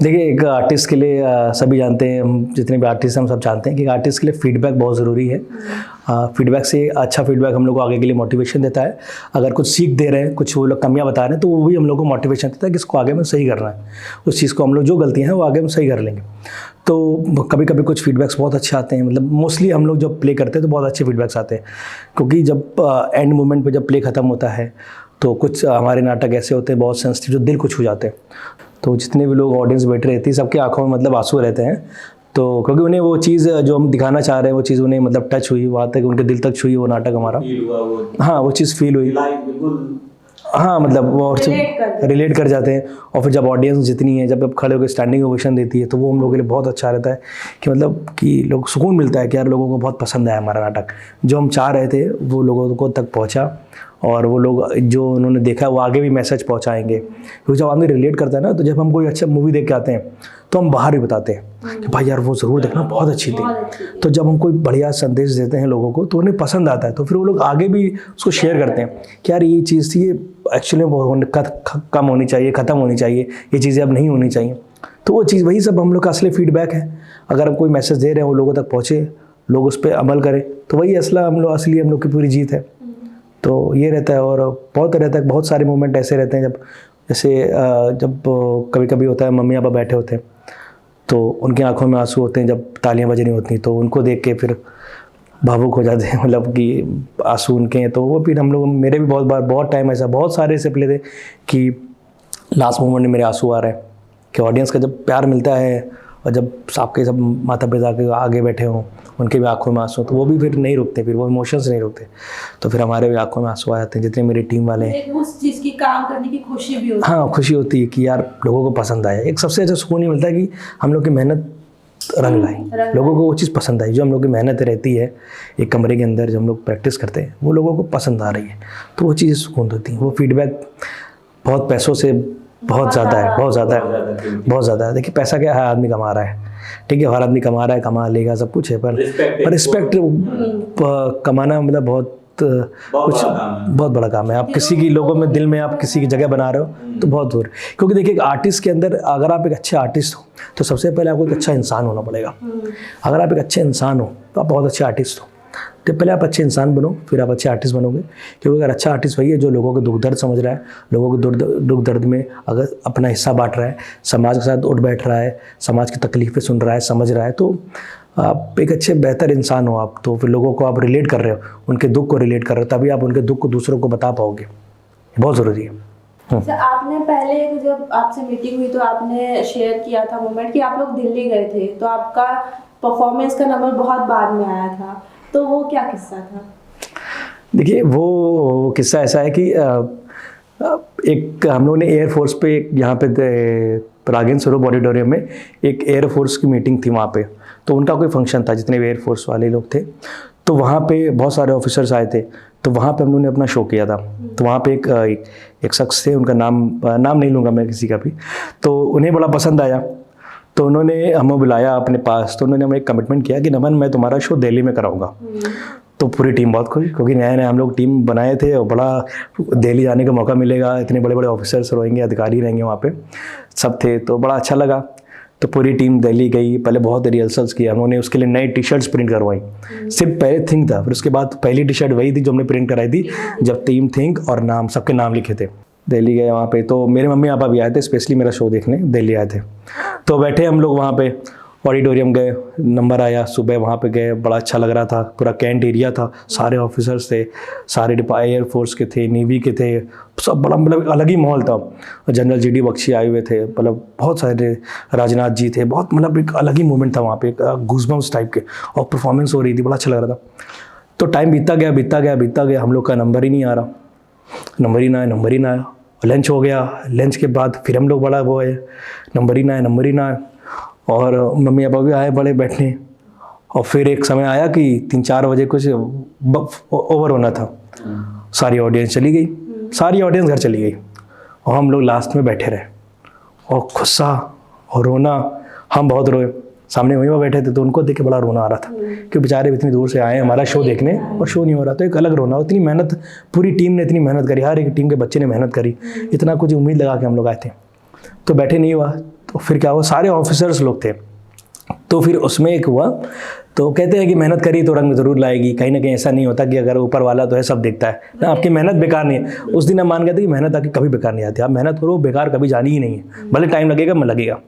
देखिए, एक आर्टिस्ट के लिए सभी जानते हैं, हम जितने भी आर्टिस्ट हैं हम सब जानते हैं कि आर्टिस्ट के लिए फीडबैक बहुत ज़रूरी है। फीडबैक से अच्छा फीडबैक हम लोग को आगे के लिए मोटिवेशन देता है। अगर कुछ सीख दे रहे हैं, कुछ वो लोग कमियां बता रहे हैं, तो वो भी हम लोग को मोटिवेशन देता है कि इसको आगे में सही करना है, उस चीज़ को हम लोग जो गलतियाँ हैं वो आगे में सही कर लेंगे। तो कभी कभी कुछ फीडबैक्स बहुत अच्छे आते हैं, मतलब मोस्टली हम लोग जब प्ले करते हैं तो बहुत अच्छे फीडबैक्स आते हैं, क्योंकि जब एंड मोमेंट पे जब प्ले ख़त्म होता है तो कुछ हमारे नाटक ऐसे होते हैं बहुत सेंसिटिव, जो दिल को छू जाते हैं। तो जितने भी लोग ऑडियंस बैठे रहती है, सबके आंखों में मतलब आंसू रहते हैं, तो क्योंकि उन्हें वो चीज़ जो हम दिखाना चाह रहे हैं वो चीज़ उन्हें मतलब टच हुई, वहाँ तक उनके दिल तक छुई वो नाटक हमारा। हाँ, वो चीज़ फील हुई, हाँ, मतलब वो और रिलेट कर जाते हैं। और फिर जब ऑडियंस जितनी है, जब खड़े होकर स्टैंडिंग ओवेशन देती है, तो वो हम लोगों के लिए बहुत अच्छा रहता है कि मतलब कि लोग सुकून मिलता है कि यार लोगों को बहुत पसंद आया हमारा नाटक, जो हम चाह रहे थे वो लोगों को तक पहुंचा, और वो लोग जो उन्होंने देखा वो आगे भी मैसेज पहुंचाएंगे। क्योंकि जब आदमी रिलेट करता है ना, तो जब हम कोई अच्छा मूवी देख के आते हैं तो हम बाहर भी बताते हैं कि भाई यार वो ज़रूर देखना, बहुत अच्छी थी। तो जब हम कोई बढ़िया संदेश देते हैं लोगों को तो उन्हें पसंद आता है, तो फिर वो लोग आगे भी उसको शेयर करते हैं कि यार ये चीज़ थी, ये एक्चुअली कम होनी चाहिए, ख़त्म होनी चाहिए, ये चीज़ें अब नहीं होनी चाहिए। तो वो चीज़, वही सब हम लोग का असली फीडबैक है। अगर हम कोई मैसेज दे रहे हैं वो लोगों तक पहुँचे, लोग उस पर अमल करें, तो वही असली हम लोग की पूरी जीत है। तो ये रहता है, और बहुत रहता है, बहुत सारे मोमेंट ऐसे रहते हैं जब कभी कभी होता है मम्मी पापा बैठे होते हैं तो उनकी आंखों में आंसू होते हैं, जब तालियां बजनी होती हैं तो उनको देख के फिर भावुक हो जाते हैं, मतलब कि आंसू उनके हैं। तो वो फिर हम लोग, मेरे भी बहुत टाइम ऐसा, बहुत सारे ऐसे प्ले थे कि लास्ट मोमेंट में मेरे आंसू आ रहे हैं, कि ऑडियंस का जब प्यार मिलता है और जब आपके सब माता पिता के आगे बैठे हों, उनके भी आंखों में आंसू, तो वो भी फिर नहीं रुकते, फिर वो इमोशंस नहीं रुकते, तो फिर हमारे भी आंखों में आंसू आ जाते हैं। जितने मेरी टीम वाले हैं, उस चीज़ की काम करने की खुशी भी होती है। हाँ, खुशी होती है कि यार लोगों को पसंद आया। एक सबसे अच्छा सुकून ये मिलता है कि हम लोग की मेहनत रंग लाई, लोगों को वो चीज़ पसंद आई, जो हम लोग की मेहनत रहती है एक कमरे के अंदर जो हम लोग प्रैक्टिस करते हैं, वो लोगों को पसंद आ रही है, तो वो चीज़ें सुकून देती हैं। वो फीडबैक बहुत पैसों से बहुत ज़्यादा है, बहुत ज़्यादा है। देखिए, पैसा क्या है, आदमी कमा रहा है, ठीक है, हर आदमी कमा रहा है, कमा लेगा, सब कुछ है, पर रिस्पेक्ट कमाना मतलब बहुत बड़ा काम है। आप किसी की लोगों में, दिल में आप किसी की जगह बना रहे हो तो बहुत दूर। क्योंकि देखिए, एक आर्टिस्ट के अंदर अगर आप एक अच्छे आर्टिस्ट हो तो सबसे पहले आपको एक अच्छा इंसान होना पड़ेगा। अगर आप एक अच्छे इंसान हो तो आप बहुत अच्छे आर्टिस्ट हो। तो पहले आप अच्छे इंसान बनो, फिर आप अच्छे आर्टिस्ट बनोगे। क्योंकि अगर अच्छा आर्टिस्ट वही है जो लोगों के दुख दर्द समझ रहा है, लोगों के दुख दर्द में अगर अपना हिस्सा बांट रहा है, समाज के साथ उठ बैठ रहा है, समाज की तकलीफ़ें सुन रहा है, समझ रहा है, तो आप एक अच्छे बेहतर इंसान हो। आप तो फिर लोगों को आप रिलेट कर रहे हो, उनके दुख को रिलेट कर रहे हो, तभी आप उनके दुख को दूसरों को बता पाओगे। बहुत ज़रूरी है। अच्छा, आपने पहले जब आपसे मीटिंग हुई तो आपने शेयर किया था मोमेंट कि आप लोग दिल्ली गए थे, तो आपका परफॉर्मेंस का नंबर बहुत बाद में आया था, तो वो क्या किस्सा था? देखिए वो किस्सा ऐसा है कि एक हम लोगों ने एयरफोर्स पे यहाँ पे रागेंद्र स्वरूप ऑडिटोरियम में एक एयरफोर्स की मीटिंग थी वहाँ पे, तो उनका कोई फंक्शन था, जितने भी एयरफोर्स वाले लोग थे, तो वहाँ पे बहुत सारे ऑफिसर्स आए थे, तो वहाँ पे हम लोगों ने अपना शो किया था। तो वहाँ पे एक शख्स थे, उनका नाम नहीं लूँगा मैं किसी का भी, तो उन्हें बड़ा पसंद आया, तो उन्होंने हमें बुलाया अपने पास, तो उन्होंने हमें एक कमिटमेंट किया कि नमन मैं तुम्हारा शो दिल्ली में कराऊंगा। तो पूरी टीम बहुत खुश, क्योंकि नए नए हम लोग टीम बनाए थे और बड़ा दिल्ली जाने का मौका मिलेगा, इतने बड़े बड़े ऑफिसर्स रहेंगे, अधिकारी रहेंगे वहाँ पे, सब थे, तो बड़ा अच्छा लगा। तो पूरी टीम दिल्ली गई, पहले बहुत रिहर्सल्स किया, उन्होंने उसके लिए नई टी शर्ट्स प्रिंट करवाई, सिर्फ पहले थिंक था, फिर उसके बाद पहली टी शर्ट वही थी जो हमने प्रिंट कराई थी, जब टीम थिंक और नाम सबके नाम लिखे थे। दिल्ली गए वहाँ पे, तो मेरे मम्मी पापा भी आए थे, स्पेशली मेरा शो देखने दिल्ली आए थे। तो बैठे हम लोग वहाँ पे, ऑडिटोरियम गए, नंबर आया, सुबह वहाँ पे गए, बड़ा अच्छा लग रहा था, पूरा कैंट एरिया था, सारे ऑफिसर्स थे, सारे एयरफोर्स के थे, नेवी के थे, सब बड़ा मतलब अलग ही माहौल था। जनरल जी डी बख्शी आए हुए थे, मतलब बहुत सारे, राजनाथ जी थे, बहुत मतलब एक अलग ही मूवमेंट था वहाँ पे, गूज़बम्स टाइप के, और परफॉर्मेंस हो रही थी, बड़ा अच्छा लग रहा था। तो टाइम बीतता गया, हम लोग का नंबर ही नहीं आ रहा, नंबर ही ना आया। लंच हो गया, लंच के बाद फिर हम लोग बड़ा वो है, नंबर ही ना आया, और मम्मी पापा भी आए बड़े बैठने, और फिर एक समय आया कि 3-4 बजे कुछ ओवर होना था, सारी ऑडियंस चली गई, सारी ऑडियंस घर चली गई, और हम लोग लास्ट में बैठे रहे, और गुस्सा और रोना, हम बहुत रोए, सामने वहीं बैठे थे, तो उनको देख के बड़ा रोना आ रहा था कि बेचारे इतनी दूर से आए हमारा शो देखने और शो नहीं हो रहा, तो एक अलग रोना। इतनी मेहनत, पूरी टीम ने इतनी मेहनत करी, हर एक टीम के बच्चे ने मेहनत करी, इतना कुछ उम्मीद लगा के हम लोग आए थे, तो बैठे नहीं हुआ। तो फिर क्या हुआ, सारे ऑफिसर्स लोग थे, तो फिर उसमें एक हुआ, तो कहते हैं कि मेहनत करी तो रंग ज़रूर लाएगी, कहीं ना कहीं ऐसा नहीं होता कि अगर ऊपर वाला तो है सब देखता है ना, आपकी मेहनत बेकार नहीं है। उस दिन हम मान गए थे कि मेहनत आपकी कभी बेकार नहीं आती, आप मेहनत करो, बेकार कभी जानी ही नहीं है, भले टाइम लगेगा।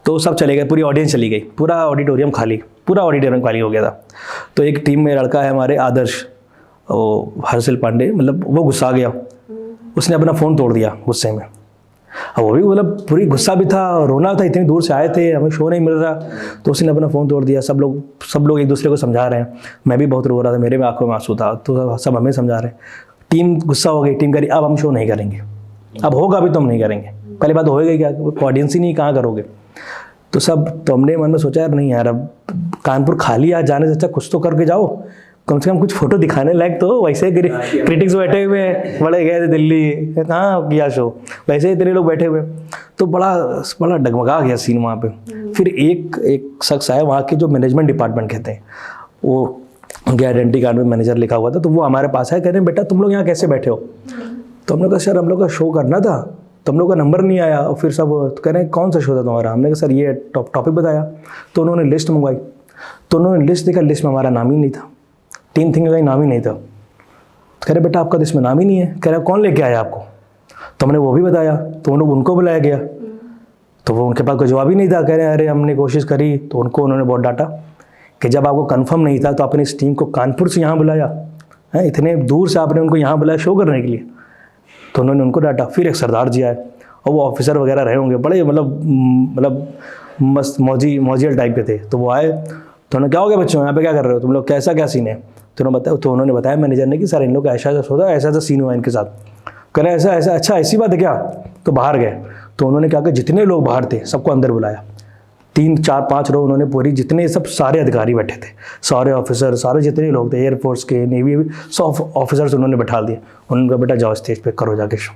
तो सब चले गए, पूरी ऑडियंस चली गई, पूरा ऑडिटोरियम खाली हो गया था। तो एक टीम में लड़का है हमारे आदर्श, वो हर्षल पांडे, मतलब वो गुस्सा गया, उसने अपना फ़ोन तोड़ दिया गुस्से में। अब वो भी मतलब पूरी गुस्सा भी था, रोना था, इतनी दूर से आए थे, हमें शो नहीं मिल रहा, तो उसने अपना फ़ोन तोड़ दिया। सब लोग एक दूसरे को समझा रहे हैं, मैं भी बहुत रो रहा था, मेरे में आंखों में आंसू था, तो सब हमें समझा रहे हैं। टीम गुस्सा हो गई, टीम करी अब हम शो नहीं करेंगे, अब होगा भी तो हम नहीं करेंगे, पहली बात होएगा क्या, ऑडियंस ही नहीं, कहाँ करोगे। तो हमने मन में सोचा यार नहीं यार, अब कानपुर खाली, आज जाने से अच्छा कुछ तो करके जाओ, कम से कम कुछ फोटो दिखाने लायक तो। वैसे क्रिटिक्स बैठे हुए हैं, बड़े गए थे दिल्ली, कहाँ किया शो, वैसे ही इतने लोग बैठे हुए, तो बड़ा डगमगा गया सीन वहाँ पे। फिर एक शख्स आया वहाँ के, जो मैनेजमेंट डिपार्टमेंट कहते हैं, वो उनके आइडेंटिटी कार्ड में मैनेजर लिखा हुआ था, तो वो हमारे पास आया, कह रहे हैं बेटा तुम लोग यहाँ कैसे बैठे हो। तो हम लोग कहा सर हम लोग का शो करना था, तो हम लोग का नंबर नहीं आया। और फिर सब कह रहे हैं कौन सा शो था तुम्हारा, हमने कहा सर ये टॉपिक बताया। तो उन्होंने लिस्ट मंगवाई, तो उन्होंने लिस्ट देखा, लिस्ट में हमारा नाम ही नहीं था, टीम थिंक का नाम ही नहीं था। तो कह रहे बेटा आपका तो इसमें नाम ही नहीं है। कह रहे कौन लेके आया आपको, तो हमने वो भी बताया, तो उनको बुलाया गया, तो वो उनके पास कोई जवाब ही नहीं था। कह रहे अरे हमने कोशिश करी, तो उन्होंने बहुत डांटा कि जब आपको कंफर्म नहीं था तो आपने इस टीम को कानपुर से यहाँ बुलाया है, इतने दूर से आपने उनको यहाँ बुलाया शो करने के लिए, तो उन्होंने उनको डांटा। फिर एक सरदार जी आए, और वो ऑफिसर वगैरह रहे होंगे, बड़े मतलब मस्त मौजियल टाइप के थे। तो वो आए, तो उन्होंने क्या हो गया बच्चों, यहाँ पे क्या कर रहे हो तुम लोग, कैसा क्या सीन है। तो उन्होंने बताया मैनेजर ने कि सर इन लोग का ऐसा होता है, ऐसा सीन हुआ इनके साथ। कह रहे ऐसा अच्छा ऐसी बात है क्या। तो बाहर गए, तो उन्होंने क्या किया, जितने लोग बाहर थे सबको अंदर बुलाया, 3-4-5 रो उन्होंने पूरी, जितने सब सारे अधिकारी बैठे थे, सारे ऑफिसर, सारे जितने लोग थे, एयरफोर्स के, नेवी, सब ऑफिसर्स उन्होंने बैठा दिए। उन्होंने कहा बेटा जाओ स्टेज पे करो जाके शो।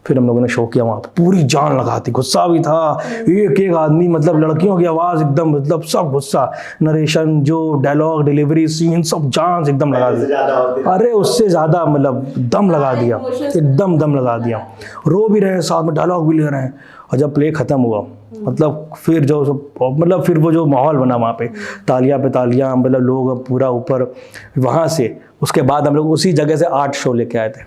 फिर हम लोगों ने शो किया वहाँ पर, पूरी जान लगा थी, गुस्सा भी था, एक आदमी, मतलब लड़कियों की आवाज़ एकदम, मतलब सब गुस्सा, नरेशन, जो डायलॉग डिलीवरी सीन, सब जान एकदम लगा दी। अरे उससे ज़्यादा मतलब दम लगा दिया, एकदम दम लगा दिया, रो भी रहे साथ में, डायलॉग भी ले रहे हैं। और जब प्ले ख़त्म हुआ, मतलब फिर फिर वो जो माहौल बना वहाँ पे, तालियां पे तालियां, मतलब लोग पूरा ऊपर। वहाँ से उसके बाद हम लोग उसी जगह से 8 शो लेके आए थे,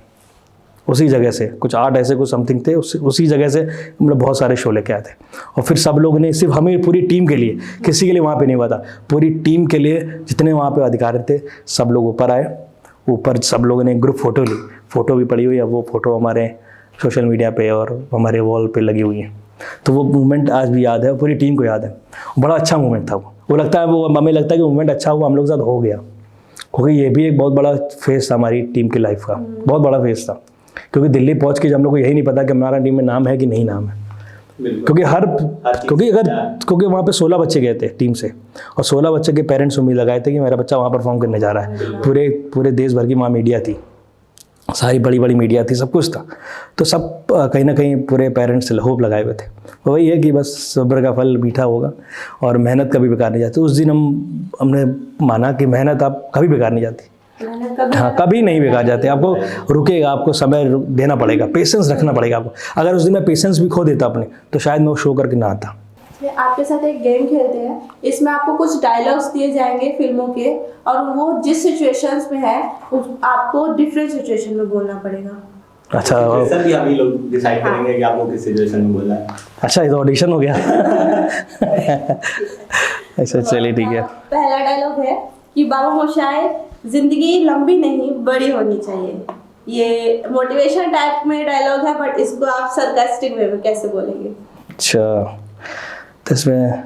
उसी जगह से कुछ 8 ऐसे कुछ समथिंग थे, उसी जगह से मतलब बहुत सारे शो लेके आए थे। और फिर सब लोग ने, सिर्फ हमें, पूरी टीम के लिए, किसी के लिए वहाँ पे नहीं हुआ था, पूरी टीम के लिए जितने वहाँ पे अधिकारी थे सब लोग ऊपर आए। ऊपर सब लोगों ने ग्रुप फ़ोटो ली, फ़ोटो भी पड़ी हुई है, वो फ़ोटो हमारे सोशल मीडिया पे और हमारे वॉल पे लगी हुई है। तो वो मोमेंट आज भी याद है, पूरी टीम को याद है, बड़ा अच्छा मोमेंट था वो। वो लगता है, वो हमें लगता है कि मूवमेंट अच्छा हुआ, हम लोग के साथ हो गया, क्योंकि ये भी एक बहुत बड़ा फेस था हमारी टीम की लाइफ का, बहुत बड़ा फेस था। क्योंकि दिल्ली पहुंच के हम लोग को यही नहीं पता कि हमारा टीम में नाम है कि नहीं नाम है, क्योंकि क्योंकि वहाँ पे 16 बच्चे गए थे टीम से, और 16 बच्चे के पेरेंट्स उम्मीद लगाए थे कि मेरा बच्चा वहाँ परफॉर्म करने जा रहा है। पूरे देश भर की वहाँ मीडिया थी, सारी बड़ी बड़ी मीडिया थी, सब कुछ था। तो सब कहीं ना कहीं पूरे पेरेंट्स होप लगाए हुए थे। वही है कि बस सब्र का फल मीठा होगा, और मेहनत कभी बेकार नहीं जाती। उस दिन हमने माना कि मेहनत आप कभी बेकार नहीं जाती, हाँ कभी नहीं बेकार जाते। आपको रुकेगा, आपको समय देना पड़ेगा, पेशेंस रखना पड़ेगा आपको। अगर उस दिन मैं पेशेंस भी खो देता अपने, तो शायद मैं वो शो करके ना आता। आपके साथ एक गेम खेलते हैं, इसमें आपको कुछ डायलॉग्स दिए जाएंगे फिल्मों के, और वो जिस सिचुएशंस में है आपको डिफरेंट सिचुएशन में बोलना पड़ेगा। अच्छा, सिचुएशन भी हम ही लोग डिसाइड करेंगे कि आपको किस सिचुएशन में बोलना है। अच्छा, ये तो ऑडिशन हो गया। अच्छा चलिए ठीक है। पहला डायलॉग है कि बाबा मोशाय, जिंदगी लंबी नहीं बड़ी होनी चाहिए। ये मोटिवेशन टाइप में डायलॉग है, बट इसको आप सरकास्टिक वे में कैसे बोलेंगे? अच्छा, तो इसमें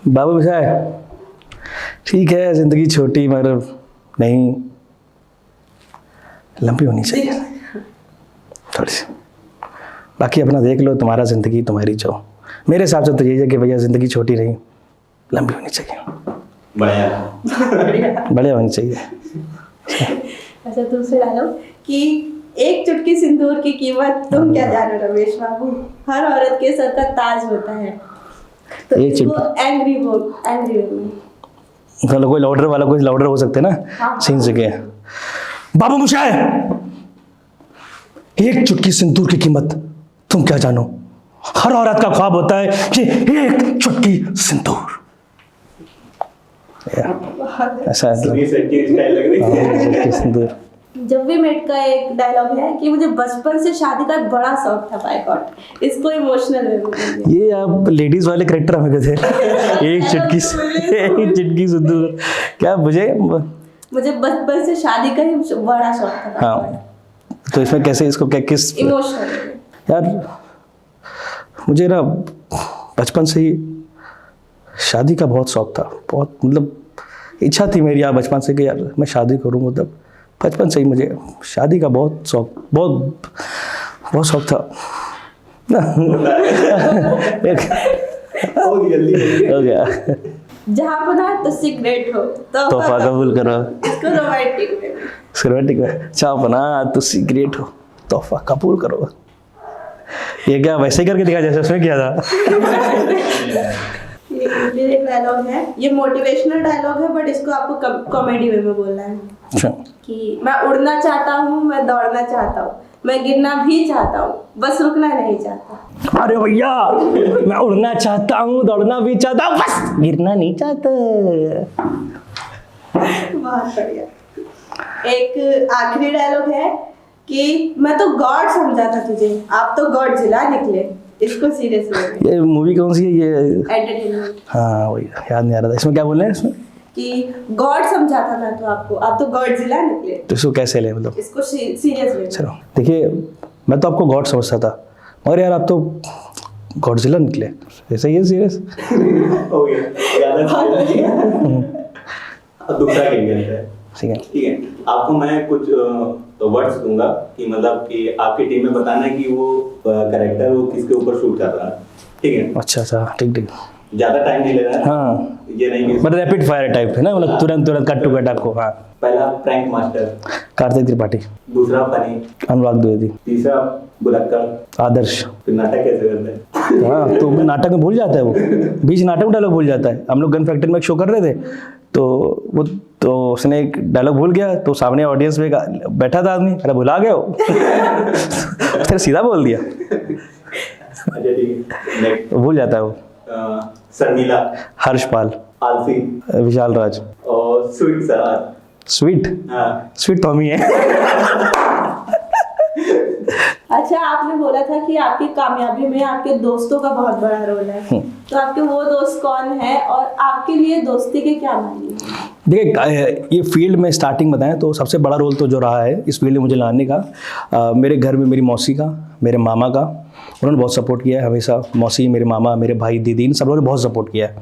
बाबू मोशाय, ठीक है ज़िंदगी छोटी मगर नहीं लंबी होनी चाहिए थोड़ी सी, बाकी अपना देख लो, तुम्हारा ज़िंदगी तुम्हारी जो। मेरे हिसाब से तो यही है कि भैया ज़िंदगी छोटी नहीं लंबी होनी चाहिए, बढ़िया होनी चाहिए। अच्छा, दूसरे डायलॉग कि एक चुटकी सिंदूर की कीमत तुम क्या जानो रमेश बाबू, हर औरत के सर का ताज होता है। तो एक वो एंग्री में मतलब कोई लाउडर वाला, कोई लाउडर हो सकते हैं ना। हाँ। सीन से क्या, बाबू मोशाय, एक चुटकी सिंदूर की कीमत तुम क्या जानो, हर औरत का ख्वाब होता है कि एक चुटकी सिंदूर। ऐसा सिंदूर। जब भी मेट का एक डायलॉग है कि मुझे बचपन से शादी का बड़ा शौक था, बायकॉट, इसको इमोशनल वे में बोलिए। ये आप लेडीज वाले करेक्टर हमें कहते हैं। एक चुटकी सिंदूर, क्या मुझे बचपन से शादी का ही बड़ा शौक था। हाँ, तो इसमें कैसे इसको क्या किस इमोशनल यार, मुझे ना बचपन से ही शादी का बहुत शौक था, बहुत मतलब इच्छा थी मेरी यार बचपन से कि यार मैं शादी करूँ। मतलब बचपन से ही मुझे शादी का बहुत शौक था ना। हो गया। जहाँ बना तो सिगरेट हो तोहफा कबूल करो, इसको रोमांटिक में चाह बना तो सिगरेट हो तोहफा कबूल करो। ये क्या वैसे करके दिखा जैसे उसमें किया था। ये डायलॉग है, ये मोटिवेशनल डायलॉग है, बट इसको आपको कॉमेडी वे में बोलना है। अच्छा, कि मैं उड़ना चाहता हूँ, मैं दौड़ना चाहता हूँ, मैं गिरना भी चाहता हूँ, बस रुकना नहीं चाहता। अरे भैया, मैं उड़ना चाहता हूँ, दौड़ना भी चाहता हूँ, बस गिरना नहीं चाहता। बहुत बढ़िया। एक आखिरी डायलॉग है कि मैं तो गॉड समझा था तुझे, आप तो गॉड जिला निकले। इसको सीरियसली। ये मूवी कौन सी है ये? एंटरटेनमेंट। हाँ वही, याद नहीं आ रहा था। इसमें क्या बोल रहे हैं इसमें? कि गॉड समझा था मैं तो आपको, आप तो गॉड जिला निकले। तो इसको कैसे ले, मतलब इसको सीरियस ले। चलो देखिए, मैं तो आपको गॉड समझता था, मगर यार आप तो गॉडजिला निकले। ऐसा ही है सीरियस। हो गया। अब दूसरा गेम खेलते हैं। ठीक है, आपको मैं कुछ वर्ड्स दूंगा कि मतलब कि आपकी टीम में बताना है कि वो कैरेक्टर वो किसके ऊपर शूट कर रहा है। ठीक है? अच्छा ठीक। ज्यादा टाइम नहीं लेना है। हाँ, ये नहीं मतलब रैपिड फायर टाइप है ना, मतलब तुरंत कट टू कट आपको। हाँ, पहला प्रैंक मास्टर कार्तिक त्रिपाठी, दूसरा फनी अनुराग द्विवेदी, तीसरा बुलक्कड़ आदर्श। फिर नाटक कैसे करते हैं? हाँ, तो नाटक में भूल जाता है वो, बीच नाटक में डायलॉग भूल जाता है। हम लोग गन फैक्ट्री में एक शो कर रहे थे, तो उसने एक डायलॉग भूल गया, तो सामने ऑडियंस में बैठा था आदमी, अरे भुला गया हो। फिर सीधा बोल दिया। अच्छा ठीक है, नेक्स्ट भूल जाता है वो। शर्मिला, हर्षपाल, आलसी, विशाल राज और स्वीट सलाद। स्वीट? हाँ, स्वीट तो हम ही है। अच्छा, आपने बोला था कि आपकी कामयाबी में आपके दोस्तों का बहुत बड़ा रोल है, तो आपके वो दोस्त कौन है और आपके लिए दोस्ती के क्या मायने हैं? देखिए, ये फील्ड में स्टार्टिंग बताएं तो सबसे बड़ा रोल तो जो रहा है इस फील्ड में मुझे लाने का, मेरे घर में मेरी मौसी का, मेरे मामा का, उन्होंने बहुत सपोर्ट किया है हमेशा। मौसी, मेरे मामा, मेरे भाई, दीदी, इन सब लोगों ने बहुत सपोर्ट किया है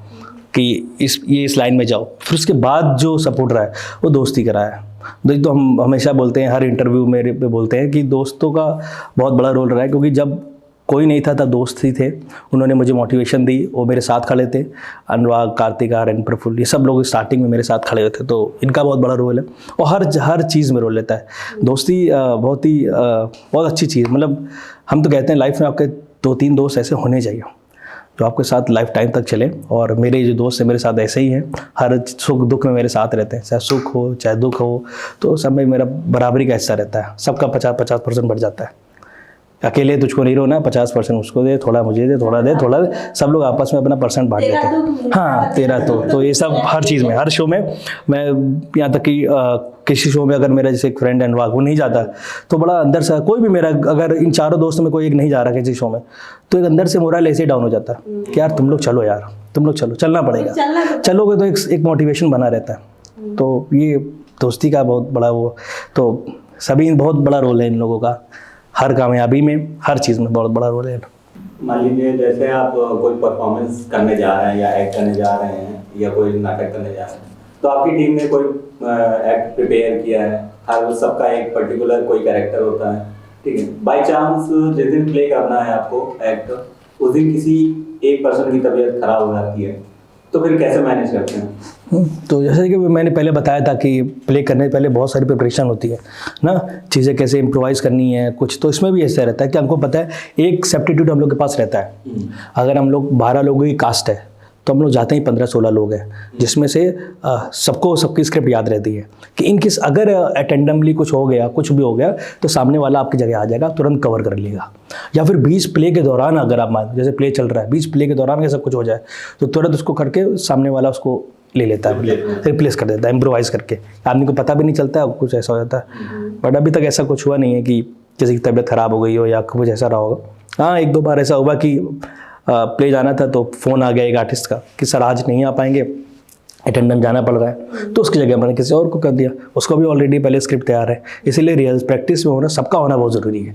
कि इस लाइन में जाओ। फिर उसके बाद जो सपोर्ट रहा है वो दोस्ती का रहा है। तो हम हमेशा बोलते हैं, हर इंटरव्यू मेरे पे बोलते हैं कि दोस्तों का बहुत बड़ा रोल रहा है, क्योंकि जब कोई नहीं था तब दोस्त ही थे, उन्होंने मुझे मोटिवेशन दी, वो मेरे साथ खड़े थे। अनुराग, कार्तिक, आर्यन, प्रफुल्ल, ये सब लोग स्टार्टिंग में मेरे साथ खड़े हुए थे, तो इनका बहुत बड़ा रोल है। और हर चीज़ में रोल लेता है दोस्ती। बहुत अच्छी चीज़, मतलब हम तो कहते हैं लाइफ में आपके 2-3 दोस्त ऐसे होने चाहिए जो आपके साथ लाइफ टाइम तक चले। और मेरे जो दोस्त हैं मेरे साथ ऐसे ही हैं, हर सुख दुख में मेरे साथ रहते हैं, चाहे सुख हो चाहे दुख हो, तो सब में मेरा बराबरी का हिस्सा रहता है। सबका 50-50% बढ़ जाता है। अकेले तुझको नहीं रोना, 50% उसको दे, थोड़ा मुझे दे, थोड़ा दे, थोड़ा दे, सब लोग आपस में अपना परसेंट बांट लेते हैं। हाँ, तेरा तो ये सब हर चीज़ में, हर शो में। मैं यहाँ तक कि किसी शो में अगर मेरा जैसे एक फ्रेंड अनुराग वो नहीं जाता तो बड़ा अंदर से, कोई भी मेरा, अगर इन चारों दोस्तों में कोई एक नहीं जा रहा किसी शो में, तो एक अंदर से मोरल ऐसे ही डाउन हो जाता है कि यार तुम लोग चलो, यार तुम लोग चलो, चलना पड़ेगा, चलोगे तो एक मोटिवेशन बना रहता है। तो ये दोस्ती का बहुत बड़ा वो, तो सभी बहुत बड़ा रोल है इन लोगों का, हर कामयाबी में, हर चीज़ में बहुत बड़ा रोल है। मान लीजिए जैसे आप कोई परफॉर्मेंस करने जा रहे हैं या एक्ट करने जा रहे हैं या कोई नाटक करने जा रहे हैं, तो आपकी टीम ने कोई एक्ट प्रिपेयर किया है, हर सबका एक पर्टिकुलर कोई कैरेक्टर होता है, ठीक है। बाय चांस जिस दिन प्ले करना है आपको एक्ट, उस दिन किसी एक पर्सन की तबीयत खराब हो जाती है, तो फिर कैसे मैनेज करते हैं? तो जैसे कि मैंने पहले बताया था कि प्ले करने से पहले बहुत सारी प्रिपरेशन होती है ना, चीज़ें कैसे इम्प्रोवाइज़ करनी है कुछ, तो इसमें भी ऐसा रहता है कि हमको पता है एक सब्स्टिट्यूट हम लोग के पास रहता है। अगर हम लोग 12 लोगों की कास्ट है तो हम लोग जाते ही 15-16 लोग हैं, जिसमें से सबको सबकी स्क्रिप्ट याद रहती है कि इनकेस अगर अटेंडमली कुछ हो गया, कुछ भी हो गया, तो सामने वाला आपकी जगह आ जाएगा, तुरंत कवर कर लेगा। या फिर 20 प्ले के दौरान अगर आप मान, जैसे प्ले चल रहा है, 20 प्ले के दौरान अगर सब कुछ हो जाए तो तुरंत उसको करके सामने वाला उसको ले लेता है, रिप्लेस कर देता है, इम्प्रोवाइज़ करके। आदमी को पता भी नहीं चलता है, कुछ ऐसा हो जाता है। बट अभी तक ऐसा कुछ हुआ नहीं है कि किसी की तबीयत ख़राब हो गई हो या कुछ ऐसा रहा होगा। हाँ, 1-2 बार ऐसा हुआ कि प्ले जाना था तो फ़ोन आ गया एक आर्टिस्ट का कि सर आज नहीं आ पाएंगे, अटेंडेंस जाना पड़ रहा है, तो उसकी जगह मैंने किसी और को कर दिया। उसको भी ऑलरेडी पहले स्क्रिप्ट तैयार है, इसीलिए रियल प्रैक्टिस में होना, सबका होना बहुत ज़रूरी है।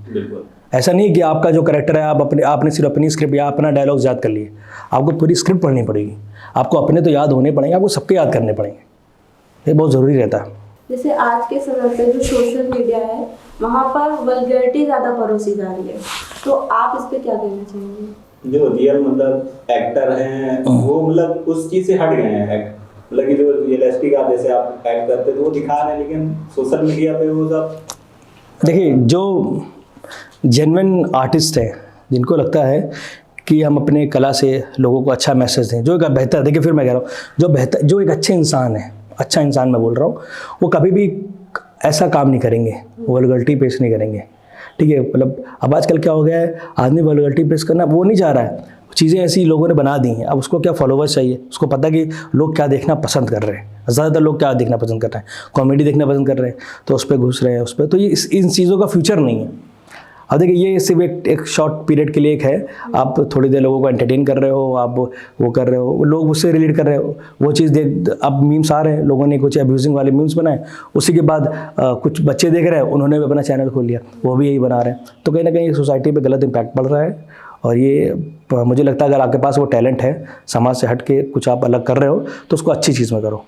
ऐसा नहीं है कि आपका जो कैरेक्टर है आपने सिर्फ अपनी स्क्रिप्ट या अपना डायलॉग्स याद कर लिए, आपको पूरी स्क्रिप्ट पढ़नी पड़ेगी। आपको अपने तो याद होने पड़ेंगे, आपको सबके याद करने पड़ेंगे, ये बहुत ज़रूरी रहता है। जैसे आज के समय पे जो सोशल मीडिया है वहाँ पर वल्गैरिटी ज़्यादा परोसी जा रही है, तो आप इस पर क्या कहना चाहेंगे? जो रियल मतलब एक्टर हैं वो मतलब उस चीज़ से हट गए हैं, मतलब कि जो रियलिस्टिक आप जैसे आप एक्ट करते तो वो दिखा रहे हैं, लेकिन सोशल मीडिया पे वो सब, देखिए जो जेन्युइन आर्टिस्ट हैं जिनको लगता है कि हम अपने कला से लोगों को अच्छा मैसेज दें, जो एक बेहतर, देखिए फिर मैं कह रहा हूँ जो एक अच्छे इंसान है, अच्छा इंसान मैं बोल रहा हूँ, वो कभी भी ऐसा काम नहीं करेंगे, वल्गैरिटी पेश नहीं करेंगे, ठीक है। मतलब अब आजकल क्या हो गया है, आदमी वल्गैरिटी पेश करना वो नहीं चाह रहा है, चीज़ें ऐसी लोगों ने बना दी हैं। अब उसको क्या फॉलोवर्स चाहिए, उसको पता कि लोग क्या देखना पसंद कर रहे हैं, ज़्यादातर लोग क्या देखना पसंद कर रहे हैं, कॉमेडी देखना पसंद कर रहे हैं, तो उस पर घुस रहे हैं, उस पर। तो ये इन चीज़ों का फ्यूचर नहीं है। अब देखिए ये सिर्फ एक शॉर्ट पीरियड के लिए एक है, आप थोड़ी देर लोगों को एंटरटेन कर रहे हो, आप वो कर रहे हो, लोग उससे रिलेट कर रहे हो, वो चीज़ देख, अब मीम्स आ रहे हैं, लोगों ने कुछ अब्यूजिंग वाले मीम्स बनाए, उसी के बाद कुछ बच्चे देख रहे हैं, उन्होंने भी अपना चैनल खोल लिया, वो भी यही बना रहे हैं। तो कहीं ना कहीं सोसाइटी पे गलत इम्पैक्ट पड़ रहा है। और ये मुझे लगता है अगर आपके पास वो टैलेंट है, समाज से हट के कुछ आप अलग कर रहे हो, तो उसको अच्छी चीज़ में करो,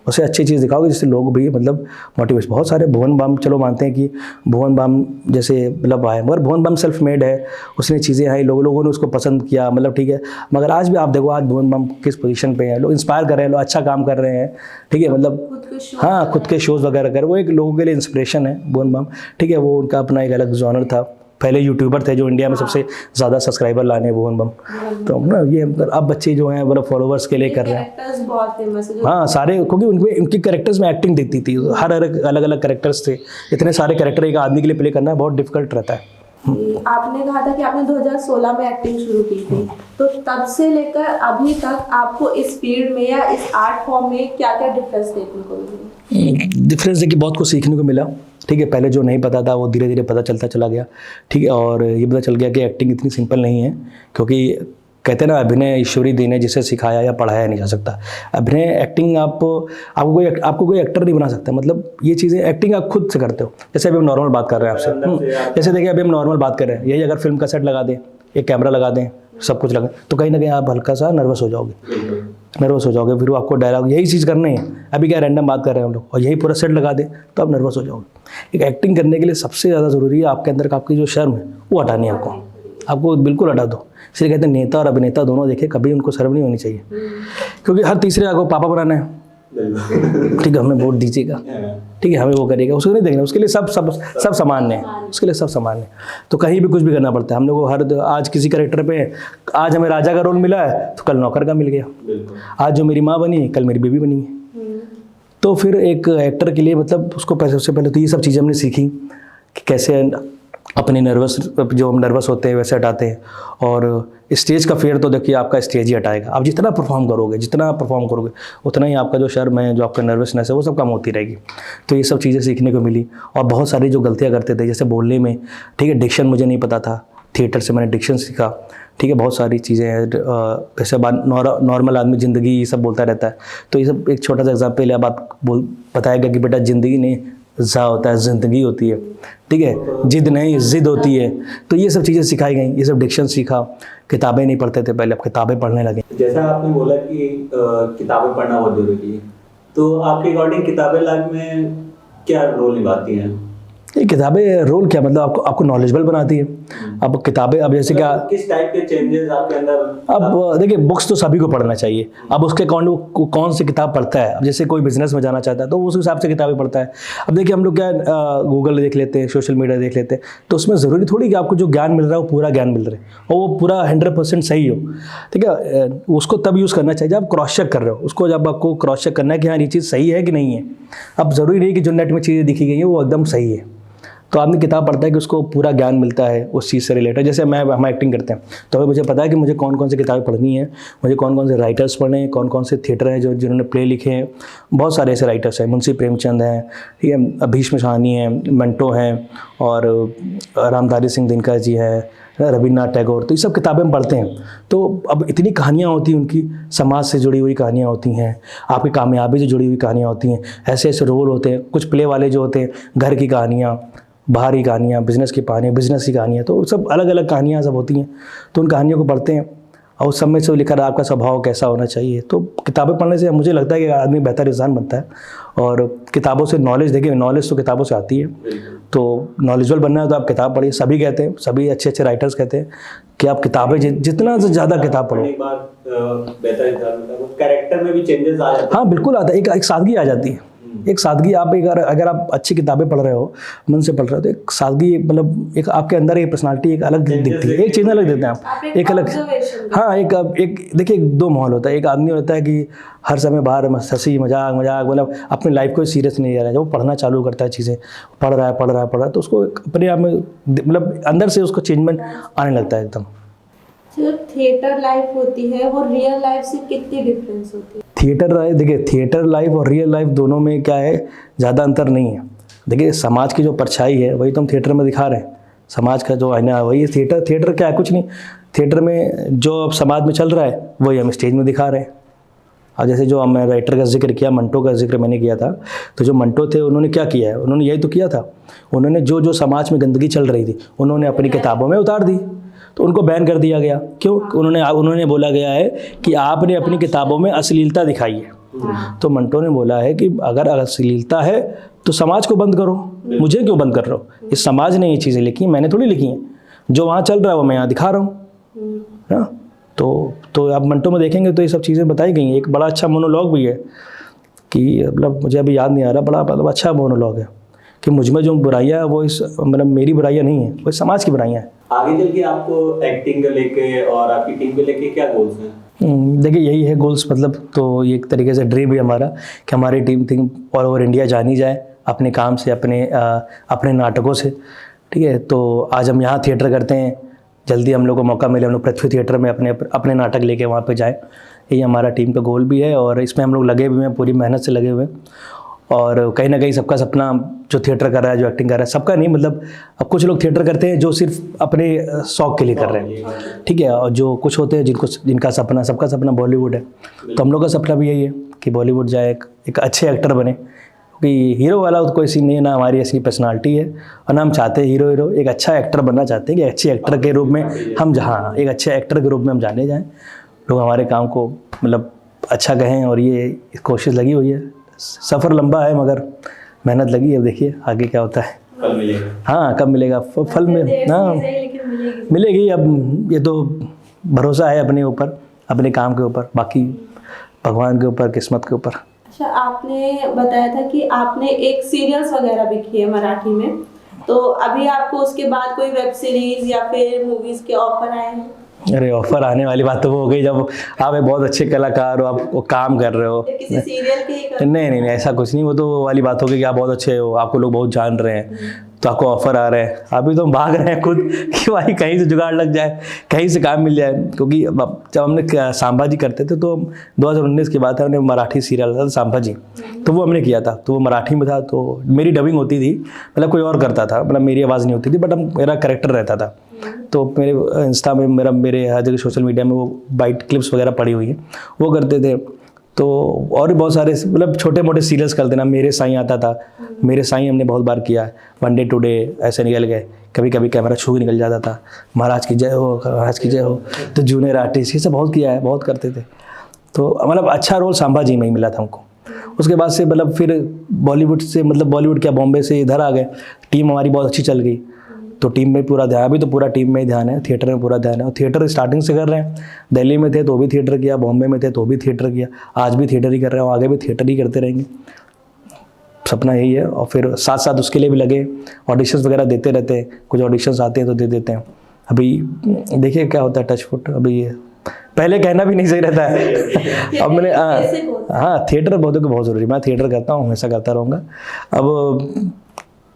उसे अच्छी चीज़ दिखाओगे जिससे लोग भी मतलब मोटिवेट। बहुत सारे भुवन बाम, चलो मानते हैं कि भुवन बाम जैसे मतलब आए, मगर भुवन बाम सेल्फ मेड है, उसने चीज़ें आई, लोगों ने उसको पसंद किया, मतलब ठीक है। मगर आज भी आप देखो, आज भुवन बाम किस पोजीशन पे हैं, लोग इंस्पायर कर रहे हैं, लोग अच्छा काम कर रहे हैं, ठीक है। मतलब हाँ, खुद के शोज़ वगैरह कर, वो एक लोगों के लिए इंस्पिरेशन है भुवन बाम, ठीक है। वो उनका अपना एक अलग जॉनर था, पहले यूट्यूबर थे जो इंडिया में सबसे ज़्यादा सब्सक्राइबर लाने भुवन बम। तो ना ये अब बच्चे जो हैं मतलब फॉलोवर्स के लिए कर रहे हैं, बहुत फेमस है। हाँ सारे, क्योंकि उनके कैरेक्टर्स में एक्टिंग दिखती थी, हर अलग अलग कैरेक्टर्स थे, इतने सारे कैरेक्टर एक आदमी के लिए प्ले करना बहुत डिफिकल्ट रहता है। आपने कहा था कि आपने 2016 में एक्टिंग शुरू की थी, तो तब से लेकर अभी तक आपको इस फील्ड में या इस आर्ट फॉर्म में क्या क्या डिफरेंस देखने को मिला? डिफरेंस देखिए बहुत कुछ सीखने को मिला, ठीक है। पहले जो नहीं पता था वो धीरे धीरे पता चलता चला गया, ठीक है। और ये पता चल गया कि एक्टिंग इतनी सिंपल नहीं है, क्योंकि कहते हैं ना अभिनय ईश्वरी देन है, जिसे सिखाया या पढ़ाया नहीं जा सकता। अभिनय एक्टिंग आपको कोई एक्टर नहीं बना सकता, मतलब ये चीज़ें एक्टिंग आप खुद से करते हो। जैसे अभी हम नॉर्मल बात कर रहे हैं आपसे, जैसे देखिए अभी हम नॉर्मल बात कर रहे हैं, यही अगर फिल्म का सेट लगा दें, एक कैमरा लगा दें, सब कुछ लगा, तो कहीं ना कहीं आप हल्का सा नर्वस हो जाओगे। नर्वस हो जाओगे। फिर वो आपको डायलॉग यही चीज़ करनी है, अभी क्या रैंडम बात कर रहे हैं हम लोग और यही पूरा सेट लगा दे तो आप नर्वस हो जाओगे। एक एक्टिंग करने के लिए सबसे ज़्यादा ज़रूरी है आपके अंदर का आपकी जो शर्म है वो हटानी है आपको बिल्कुल हटा दो। इसलिए कहते हैं नेता और अभिनेता दोनों देखे, कभी उनको शर्म नहीं होनी चाहिए, क्योंकि हर तीसरे आपको पापा बनाना है, ठीक है, हमें वोट दीजिएगा, ठीक है, हमें वो करेगा, उसको नहीं देखना, उसके लिए सब सामान्य है, उसके लिए सब सामान्य है। तो कहीं भी कुछ भी करना पड़ता है हम लोग को। हर आज किसी कैरेक्टर पे आज हमें राजा का रोल मिला है तो कल नौकर का मिल गया, आज जो मेरी माँ बनी कल मेरी बीवी बनी है। तो फिर एक एक्टर के लिए मतलब उसको सबसे पहले तो ये सब चीज़ें हमने सीखी कि कैसे अपने जो हम नर्वस होते हैं वैसे हटाते हैं। और स्टेज का फेयर तो देखिए आपका स्टेज ही हटाएगा। आप जितना परफॉर्म करोगे उतना ही आपका जो शर्म है, जो आपका नर्वसनेस है, वो सब कम होती रहेगी। तो ये सब चीज़ें सीखने को मिली। और बहुत सारी जो गलतियाँ करते थे जैसे बोलने में, ठीक है, डिक्शन मुझे नहीं पता था, थिएटर से मैंने डिक्शन सीखा, ठीक है, बहुत सारी चीज़ें हैं। जैसे नॉर्मल आदमी ज़िंदगी ये सब बोलता रहता है, तो ये सब एक छोटा सा एग्जाम्पल है। आप बताएगा कि बेटा ज़िंदगी नहीं जा होता है, ज़िंदगी होती है, ठीक है, जिद नहीं जिद होती है। तो ये सब चीज़ें सिखाई गई, ये सब डिक्शन सीखा। किताबें नहीं पढ़ते थे पहले, अब किताबें पढ़ने लगे। जैसा आपने बोला कि किताबें पढ़ना बहुत जरूरी है, तो आपके अकॉर्डिंग किताबें लाइफ में क्या रोल निभाती हैं? ये किताबें रोल क्या मतलब आपको नॉलेजेबल बनाती है। अब किताबें अब जैसे क्या किस टाइप के चेंजेस आपके अंदर? अब देखिए बुक्स तो सभी को पढ़ना चाहिए। अब उसके कौन सी किताब पढ़ता है। अब जैसे कोई बिजनेस में जाना चाहता है तो उस हिसाब से किताबें पढ़ता है। अब देखिए हम लोग क्या गूगल देख लेते हैं, सोशल मीडिया देख लेते हैं, तो उसमें ज़रूरी थोड़ी कि आपको जो ज्ञान मिल रहा है वो पूरा ज्ञान मिल रहा है और वो पूरा 100% सही हो, ठीक है। उसको तब यूज़ करना चाहिए जब आप क्रॉस चेक कर रहे हो उसको, जब आपको क्रॉस चेक करना है कि हाँ ये चीज़ सही है कि नहीं है। अब ज़रूरी नहीं कि जो नेट में चीज़ें दिखी गई हैं वो एकदम सही है। तो आदमी किताब पढ़ता है कि उसको पूरा ज्ञान मिलता है उस चीज़ से रिलेटेड। जैसे हम एक्टिंग करते हैं तो मुझे पता है कि मुझे कौन कौन सी किताबें पढ़नी है, मुझे कौन कौन से राइटर्स पढ़ने हैं, कौन कौन से थिएटर हैं जिन्होंने प्ले लिखे हैं। बहुत सारे ऐसे राइटर्स हैं, मुंशी प्रेमचंद हैं, ठीक है, भीष्म साहनी हैं, मंटो हैं, और रामधारी सिंह दिनकर जी हैं, रविन्द्रनाथ टैगोर। तो ये सब किताबें हम पढ़ते हैं। तो अब इतनी कहानियाँ होती हैं उनकी, समाज से जुड़ी हुई कहानियाँ होती हैं, आपकी कामयाबी से जुड़ी हुई कहानियाँ होती हैं, ऐसे ऐसे रोल होते हैं। कुछ प्ले वाले जो होते हैं घर की कहानियाँ, बाहर की कहानियाँ, बिज़नेस की कहानियाँ, तो सब अलग अलग कहानियाँ सब होती हैं। तो उन कहानियों को पढ़ते हैं और उस समय से लेकर आपका स्वभाव कैसा होना चाहिए। तो किताबें पढ़ने से मुझे लगता है कि आदमी बेहतर इंसान बनता है। और किताबों से नॉलेज, देखिए नॉलेज तो किताबों से आती है, तो नॉलेजबल बनना है तो आप किताब पढ़िए। सभी कहते हैं, सभी अच्छे अच्छे राइटर्स कहते हैं कि आप किताबें जितना से ज़्यादा किताब पढ़ो, कैरेक्टर में भी चेंजेस आ जाते हैं। हाँ बिल्कुल आता है, एक सादगी आ जाती है। एक सादगी आप अगर आप अच्छी किताबें पढ़ रहे हो, मन से पढ़ रहे हो, तो एक सादगी मतलब एक आपके अंदर एक पर्सनालिटी एक अलग दिखती है, एक चीज़ अलग देते हैं आप, एक अलग। हाँ एक देखिए दो माहौल होता है। एक आदमी होता है कि हर समय बाहर हंसी मजाक मतलब अपनी लाइफ को सीरियस नहीं ले रहा है। जब वो पढ़ना चालू करता है, चीज़ें पढ़ रहा है तो उसको अपने आप में मतलब अंदर से उसको चेंजमेंट आने लगता है एकदम। जो थिएटर लाइफ होती है वो रियल लाइफ से कितनी डिफरेंस होती है? देखिए थिएटर लाइफ और रियल लाइफ दोनों में क्या है, ज़्यादा अंतर नहीं है। देखिए समाज की जो परछाई है वही तो हम थिएटर में दिखा रहे हैं, समाज का जो आईना है वही थिएटर क्या है, कुछ नहीं। थिएटर में जो अब समाज में चल रहा है वही हम स्टेज में दिखा रहे हैं। और जैसे जो मैं राइटर का जिक्र किया, मंटो का जिक्र मैंने किया था, तो जो मंटो थे उन्होंने क्या किया है, उन्होंने यही तो किया था। उन्होंने जो समाज में गंदगी चल रही थी उन्होंने अपनी किताबों में उतार दी, तो उनको बैन कर दिया गया। क्यों? उन्होंने बोला गया है कि आपने अपनी किताबों में अश्लीलता दिखाई है। तो मंटो ने बोला है कि अगर अश्लीलता है तो समाज को बंद करो, मुझे क्यों बंद कर रहे हो? इस समाज ने ये चीज़ें लिखी, मैंने थोड़ी लिखी हैं। जो वहाँ चल रहा है वो मैं यहाँ दिखा रहा हूँ ना। तो आप मंटो में देखेंगे तो ये सब चीज़ें बताई गई हैं। एक बड़ा अच्छा मोनोलॉग भी है कि मतलब मुझे अभी याद नहीं आ रहा, बड़ा मतलब अच्छा मोनोलॉग है कि मुझ में जो बुराइयाँ है वो मतलब मेरी बुराइयाँ नहीं है, वो समाज की बुराइयाँ हैं। आगे चल के आपको एक्टिंग को लेके और आपकी टीम को लेके क्या गोल्स हैं? देखिए यही है गोल्स, मतलब तो ये एक तरीके से ड्रीम है हमारा कि हमारी टीम ऑल ओवर इंडिया जानी जाए अपने काम से, अपने नाटकों से, ठीक है। तो आज हम यहाँ थिएटर करते हैं, जल्दी हम लोग को मौका मिले हम लोग पृथ्वी थिएटर में अपने नाटक लेके वहाँ पे जाएँ। यही हमारा टीम का गोल भी है और इसमें हम लोग लगे हुए हैं, पूरी मेहनत से लगे हुए हैं। और कहीं ना कहीं सबका सपना, जो थिएटर कर रहा है, जो एक्टिंग कर रहा है, सबका नहीं, मतलब अब कुछ लोग थिएटर करते हैं जो सिर्फ अपने शौक के लिए कर रहे हैं, ठीक है। और जो कुछ होते हैं जिनका सपना, सबका सपना बॉलीवुड है। तो हम लोग का सपना भी यही है कि बॉलीवुड जाए, एक अच्छे एक्टर बने। क्योंकि हीरो वाला तो कोई सीन नहीं है, ना हमारी ऐसी पर्सनालिटी है और ना हम चाहते हैं हीरो। एक अच्छा एक्टर बनना चाहते हैं कि अच्छे एक्टर के रूप में हम एक अच्छे एक्टर के रूप में हम जाने जाएँ, लोग हमारे काम को मतलब अच्छा कहें, और ये कोशिश लगी हुई है। सफ़र लंबा है मगर मेहनत लगी है। अब देखिए आगे क्या होता है। फल मिलेगा। हाँ, कब मिलेगा फल में? हाँ, लेकिन मिलेगी। मिलेगी। अब ये तो भरोसा है अपने ऊपर, अपने काम के ऊपर, बाकी भगवान के ऊपर, किस्मत के ऊपर। अच्छा, आपने बताया था कि आपने एक सीरियल्स वगैरह भी किए मराठी में, तो अभी आपको उसके बाद कोई वेब सीरीज या फिर मूवीज के ऑफर आए हैं? अरे ऑफर आने वाली बात तो वो हो गई जब आप एक बहुत अच्छे कलाकार हो, आप वो काम कर रहे हो। या किसी सीरियल के ही नहीं नहीं नहीं, ऐसा कुछ नहीं। वो तो वो वाली बात हो गई कि आप बहुत अच्छे हो, आपको लोग बहुत जान रहे हैं, तो आपको ऑफर आ रहे हैं। अभी तो हम भाग रहे हैं खुद कि भाई कहीं से जुगाड़ लग जाए, कहीं से काम मिल जाए। क्योंकि जब हमने सांभा जी करते थे तो 2019 की बात है, हमने मराठी सीरियल था सांभा जी, तो वो हमने किया था। तो वो मराठी में था, तो मेरी डबिंग होती थी, मतलब कोई और करता था, मतलब मेरी आवाज़ नहीं होती थी, बट मेरा कैरेक्टर रहता था। तो मेरे इंस्टा में मेरे हर जगह सोशल मीडिया में वो बाइट क्लिप्स वगैरह पड़ी हुई हैं, वो करते थे। तो और भी बहुत सारे मतलब छोटे मोटे सीरियल्स कर देना। मेरे साईं आता था, मेरे साईं हमने बहुत बार किया। वन डे टुडे ऐसे निकल गए, कभी कभी कैमरा छू के निकल जाता था। महाराज की जय हो, महाराज की जय हो। तो जूनियर आर्टिस्ट ये सब बहुत किया है, बहुत करते थे। तो मतलब अच्छा रोल सांभा जी में ही मिला था हमको। उसके बाद से मतलब फिर बॉलीवुड से, मतलब बॉलीवुड क्या, बॉम्बे से इधर आ गए। टीम हमारी बहुत अच्छी चल गई, तो टीम में पूरा ध्यान, अभी तो पूरा टीम में ही ध्यान है, थिएटर में पूरा ध्यान है। और थिएटर स्टार्टिंग से कर रहे हैं। दिल्ली में थे तो भी थिएटर किया, बॉम्बे में थे तो भी थिएटर किया, आज भी थिएटर ही कर रहे हैं, आगे भी थिएटर ही करते रहेंगे। सपना यही है। और फिर साथ साथ उसके लिए भी लगे, ऑडिशंस वगैरह देते रहते हैं। कुछ ऑडिशंस आते हैं तो दे देते हैं। अभी देखिए क्या होता है, टच फुट। अभी ये पहले कहना भी नहीं सही रहता है। अब मैंने हाँ, थिएटर बहुत ज़रूरी। मैं थिएटर करता हूँ, हमेशा करता रहूँगा। अब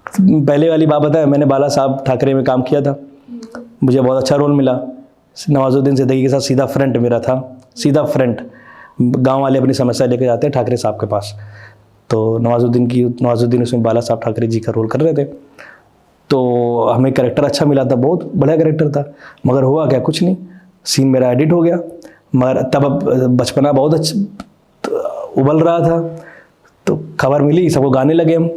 पहले वाली बात बताया, मैंने बाला साहब ठाकरे में काम किया था, मुझे बहुत अच्छा रोल मिला। नवाजुद्दीन सिद्दीकी के साथ सीधा फ्रंट मेरा था, सीधा फ्रंट। गांव वाले अपनी समस्या लेकर जाते हैं ठाकरे साहब के पास, तो नवाजुद्दीन उसमें बाला साहब ठाकरे जी का रोल कर रहे थे। तो हमें कैरेक्टर अच्छा मिला था, बहुत बढ़िया कैरेक्टर था। मगर हुआ क्या, कुछ नहीं, सीन मेरा एडिट हो गया। मगर तब बचपना बहुत अच्छा उबल रहा था, तो खबर मिली, सबको गाने लगे हम,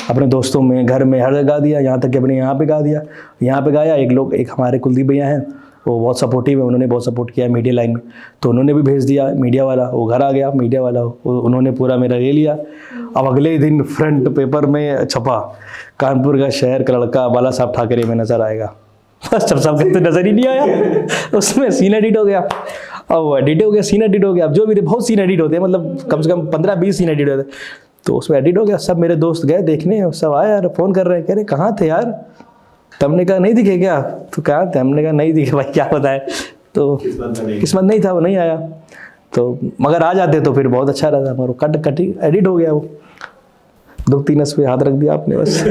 अपने दोस्तों में, घर में, हर जगह गा दिया। यहाँ तक कि अपने यहाँ पे गा दिया, यहाँ पे गाया। एक हमारे कुलदीप भैया हैं, वो बहुत सपोर्टिव है, उन्होंने बहुत सपोर्ट किया मीडिया लाइन में, तो उन्होंने भी भेज दिया मीडिया वाला। वो घर आ गया मीडिया वाला, उन्होंने पूरा मेरा ले लिया। अब अगले दिन फ्रंट पेपर में छपा, कानपुर का शहर का लड़का बाला साहब ठाकरे में नजर आएगा। बस जब सब कहते नजर ही नहीं आया, उसमें सीन एडिट हो गया। अब वो एडिट हो गया, सीन एडिट हो गया। अब जो मेरे बहुत सीन एडिट होते हैं, मतलब कम से कम 15-20 सीन एडिट होते हैं, तो उसमें एडिट हो गया। सब मेरे दोस्त गए देखने, सब आए यार, फ़ोन कर रहे हैं, कह रहे कहाँ थे यार, तो हमने कहा नहीं दिखे क्या, तो कहाँ थे, हमने कहा नहीं दिखे भाई, क्या बताए। तो किस्मत नहीं था, वो नहीं आया। तो मगर आ जाते तो फिर बहुत अच्छा रहता, मगर कटी एडिट हो गया। वो दुखती नस पे हाथ रख दिया आपने, बस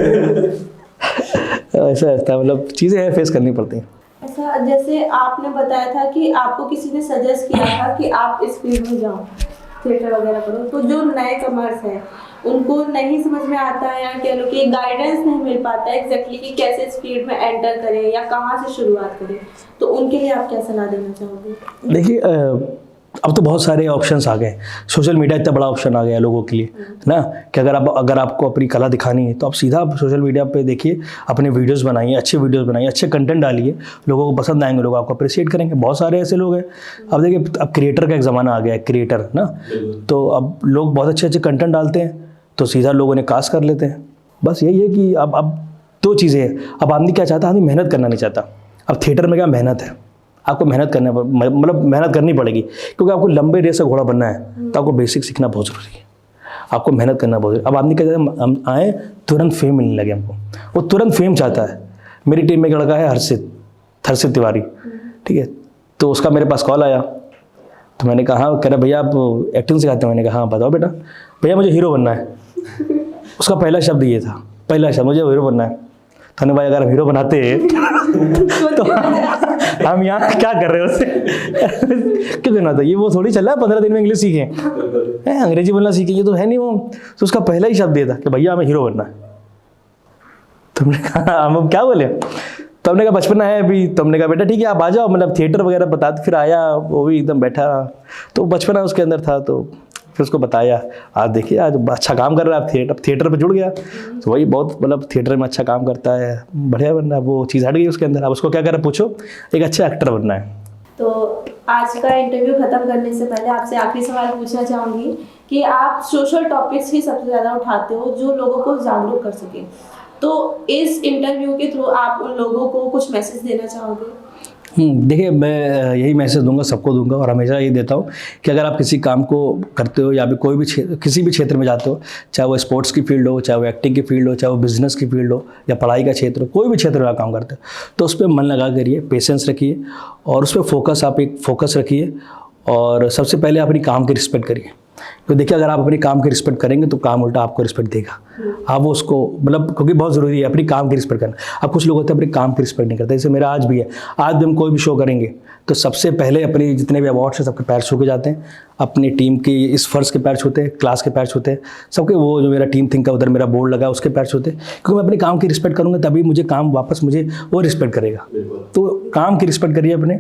ऐसा रहता, मतलब चीज़ें हैं, फेस करनी पड़ती हैं। अच्छा, जैसे आपने बताया था कि आपको किसी ने सजेस्ट किया था कि आप इस फील्ड में जाओ, थिएटर वगैरह करो, तो जो नए कमर्स हैं उनको नहीं समझ में आता है, या कह लो कि गाइडेंस नहीं मिल पाता है एग्जैक्टली कि कैसे इस फील्ड में एंटर करें या कहाँ से शुरुआत करें, तो उनके लिए आप क्या सलाह देना चाहोगे? देखिए अब तो बहुत सारे ऑप्शंस आ गए, सोशल मीडिया इतना बड़ा ऑप्शन आ गया है लोगों के लिए ना, कि अगर आपको अपनी कला दिखानी है तो आप सीधा सोशल मीडिया पे देखिए, अपने वीडियोस बनाइए, अच्छे वीडियोस बनाइए, अच्छे कंटेंट डालिए, लोगों को पसंद आएंगे, लोग आपको अप्रिशिएट करेंगे। बहुत सारे ऐसे लोग हैं। अब देखिए, अब क्रिएटर का एक ज़माना आ गया है, क्रिएटर ना, तो अब लोग बहुत अच्छे अच्छे कंटेंट डालते हैं, तो सीधा लोगों ने कास्ट कर लेते हैं। बस यही है कि अब दो चीज़ें हैं। अब आदमी क्या चाहता है, आदमी मेहनत करना नहीं चाहता। अब थिएटर में क्या मेहनत है, आपको मेहनत करना, मतलब मेहनत करनी पड़ेगी, क्योंकि आपको लंबे रेस का घोड़ा बनना है, तो आपको बेसिक सीखना बहुत ज़रूरी है, आपको मेहनत करना बहुत ज़रूरी। अब आदमी कहते हैं हम आए तुरंत फेम मिलने लगे हमको, वो तुरंत फेम चाहता है। मेरी टीम में एक लड़का है हर्षित तिवारी, ठीक है, तो उसका मेरे पास कॉल आया, तो मैंने कहा, कह रहा भैया आप एक्टिंग सिखाते हैं? मैंने कहा हाँ बताओ बेटा। भैया मुझे हीरो बनना है। उसका पहला शब्द ये था, पहला शब्द मुझे हीरो बनना है। तो भाई अगर हम हीरो बनाते तो हम यहाँ क्या कर रहे हैं उससे क्यों करना था, ये वो थोड़ी चल रहा है 15 दिन में इंग्लिश सीखें, अंग्रेजी बोलना सीखें, ये तो है नहीं वो। तो उसका पहला ही शब्द ये था कि भैया हमें हीरो बनना है। तो हमने कहा हम क्या बोले, तो हमने कहा बचपना है अभी, तो हमने कहा बेटा ठीक है आप आ जाओ, मतलब थिएटर वगैरह बताते। फिर आया, वो भी एकदम बैठा, तो बचपना उसके अंदर था, तो फिर उसको बताया, आज देखिए आज अच्छा काम कर रहा है, थिएटर पे जुड़ गया, तो वही बहुत मतलब थिएटर में अच्छा काम करता है, बढ़िया बन रहा है, वो चीज़ हट गई उसके अंदर। अब उसको क्या कर रहा है पूछो, एक अच्छा एक्टर बनना है। तो आज का इंटरव्यू खत्म करने से पहले आपसे आखिरी सवाल पूछना चाहूँगी कि आप सोशल टॉपिक्स ही सबसे ज़्यादा उठाते हो जो लोगों को जागरूक कर सके, तो इस इंटरव्यू के थ्रू आप उन लोगों को कुछ मैसेज देना चाहोगे? देखिए, मैं यही मैसेज दूंगा, सबको दूंगा, और हमेशा ये देता हूँ कि अगर आप किसी काम को करते हो या भी कोई भी किसी भी क्षेत्र में जाते हो, चाहे वो स्पोर्ट्स की फील्ड हो, चाहे वो एक्टिंग की फील्ड हो, चाहे वो बिजनेस की फील्ड हो या पढ़ाई का क्षेत्र हो, कोई भी क्षेत्र में आप काम करते हो, तो उस पर मन लगा करिए, पेशेंस रखिए और उस पर फोकस रखिए। और सबसे पहले अपनी काम की रिस्पेक्ट करिए। तो देखिए, अगर आप अपने काम की रिस्पेक्ट करेंगे तो काम उल्टा आपको रिस्पेक्ट देगा। आप वो उसको मतलब, क्योंकि बहुत ज़रूरी है अपनी काम की रिस्पेक्ट करना। अब कुछ लोग होते हैं अपने काम की रिस्पेक्ट नहीं करते, जैसे मेरा आज भी है। आज भी हम कोई भी शो करेंगे तो सबसे पहले अपने जितने भी अवार्ड्स हैं सबके पैर छू के जाते हैं, अपनी टीम की इस फर्श के पैर छूते हैं, क्लास के पैर छूते हैं, सबके, वो जो मेरा टीम थिंक का उधर मेरा बोर्ड लगा है उसके पैर छूते हैं, क्योंकि मैं अपनी काम की रिस्पेक्ट करूँगा तभी मुझे काम वापस मुझे वो रिस्पेक्ट करेगा। तो काम की रिस्पेक्ट करिए अपने,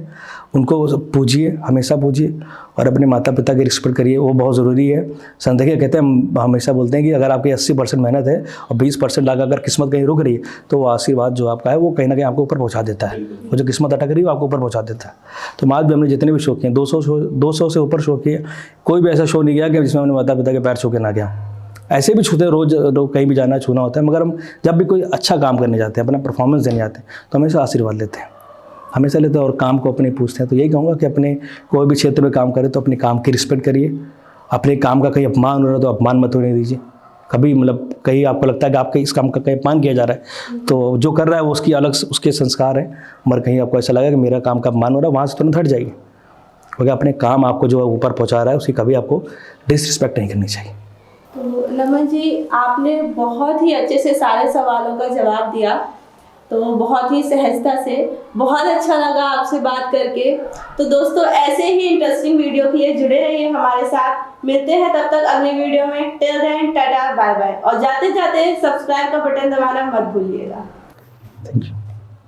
उनको पूजिए, हमेशा पूजिए, और अपने माता पिता की रिस्पेक्ट करिए, वो बहुत ज़रूरी है। संदेह कहते हैं, हम हमेशा बोलते हैं कि अगर आपकी 80% मेहनत है और 20% लगा, अगर किस्मत कहीं रुक रही है तो वो आशीर्वाद जो आपका है वो कहीं ना कहीं आपको ऊपर पहुंचा देता है। वो जो किस्मत अटक रही है वो आपको ऊपर पहुंचा देता है। तो आज भी हमने जितने भी शो किए, 200 से ऊपर शो किए, कोई भी ऐसा शो नहीं गया कि जिसमें हमने माता पिता के पैर छू के ना गया। ऐसे भी छूते, रोज़ कहीं भी जाना छूना होता है, मगर हम जब भी कोई अच्छा काम करने जाते हैं, अपना परफॉर्मेंस देने जाते हैं, तो हमेशा आशीर्वाद लेते हैं, हमेशा लेते हैं और काम को अपने पूछते हैं। तो यही कहूँगा कि अपने कोई भी क्षेत्र में काम करें तो अपने काम की रिस्पेक्ट करिए। अपने काम का कहीं अपमान हो रहा है तो अपमान मत होने दीजिए कभी। मतलब कहीं आपको लगता है कि आपके इस काम का कहीं अपमान किया जा रहा है, तो जो कर रहा है वो उसकी अलग उसके संस्कार हैं, मगर कहीं आपको ऐसा लगा कि मेरा काम का अपमान हो रहा है, वहाँ से तुरंत हट जाइए, क्योंकि अपने काम आपको जो ऊपर पहुँचा रहा है उसकी कभी आपको डिसरिस्पेक्ट नहीं करनी चाहिए। तो नमन जी, आपने बहुत ही अच्छे से सारे सवालों का जवाब दिया, तो बहुत ही सहजता से, बहुत अच्छा लगा आपसे बात करके। तो दोस्तों, ऐसे ही इंटरेस्टिंग वीडियो के लिए जुड़े रहिए हमारे साथ। मिलते हैं तब तक अगले वीडियो में। Till then, tata, bye bye. और जाते जाते सब्सक्राइब का बटन दबाना मत भूलिएगा। Thank you.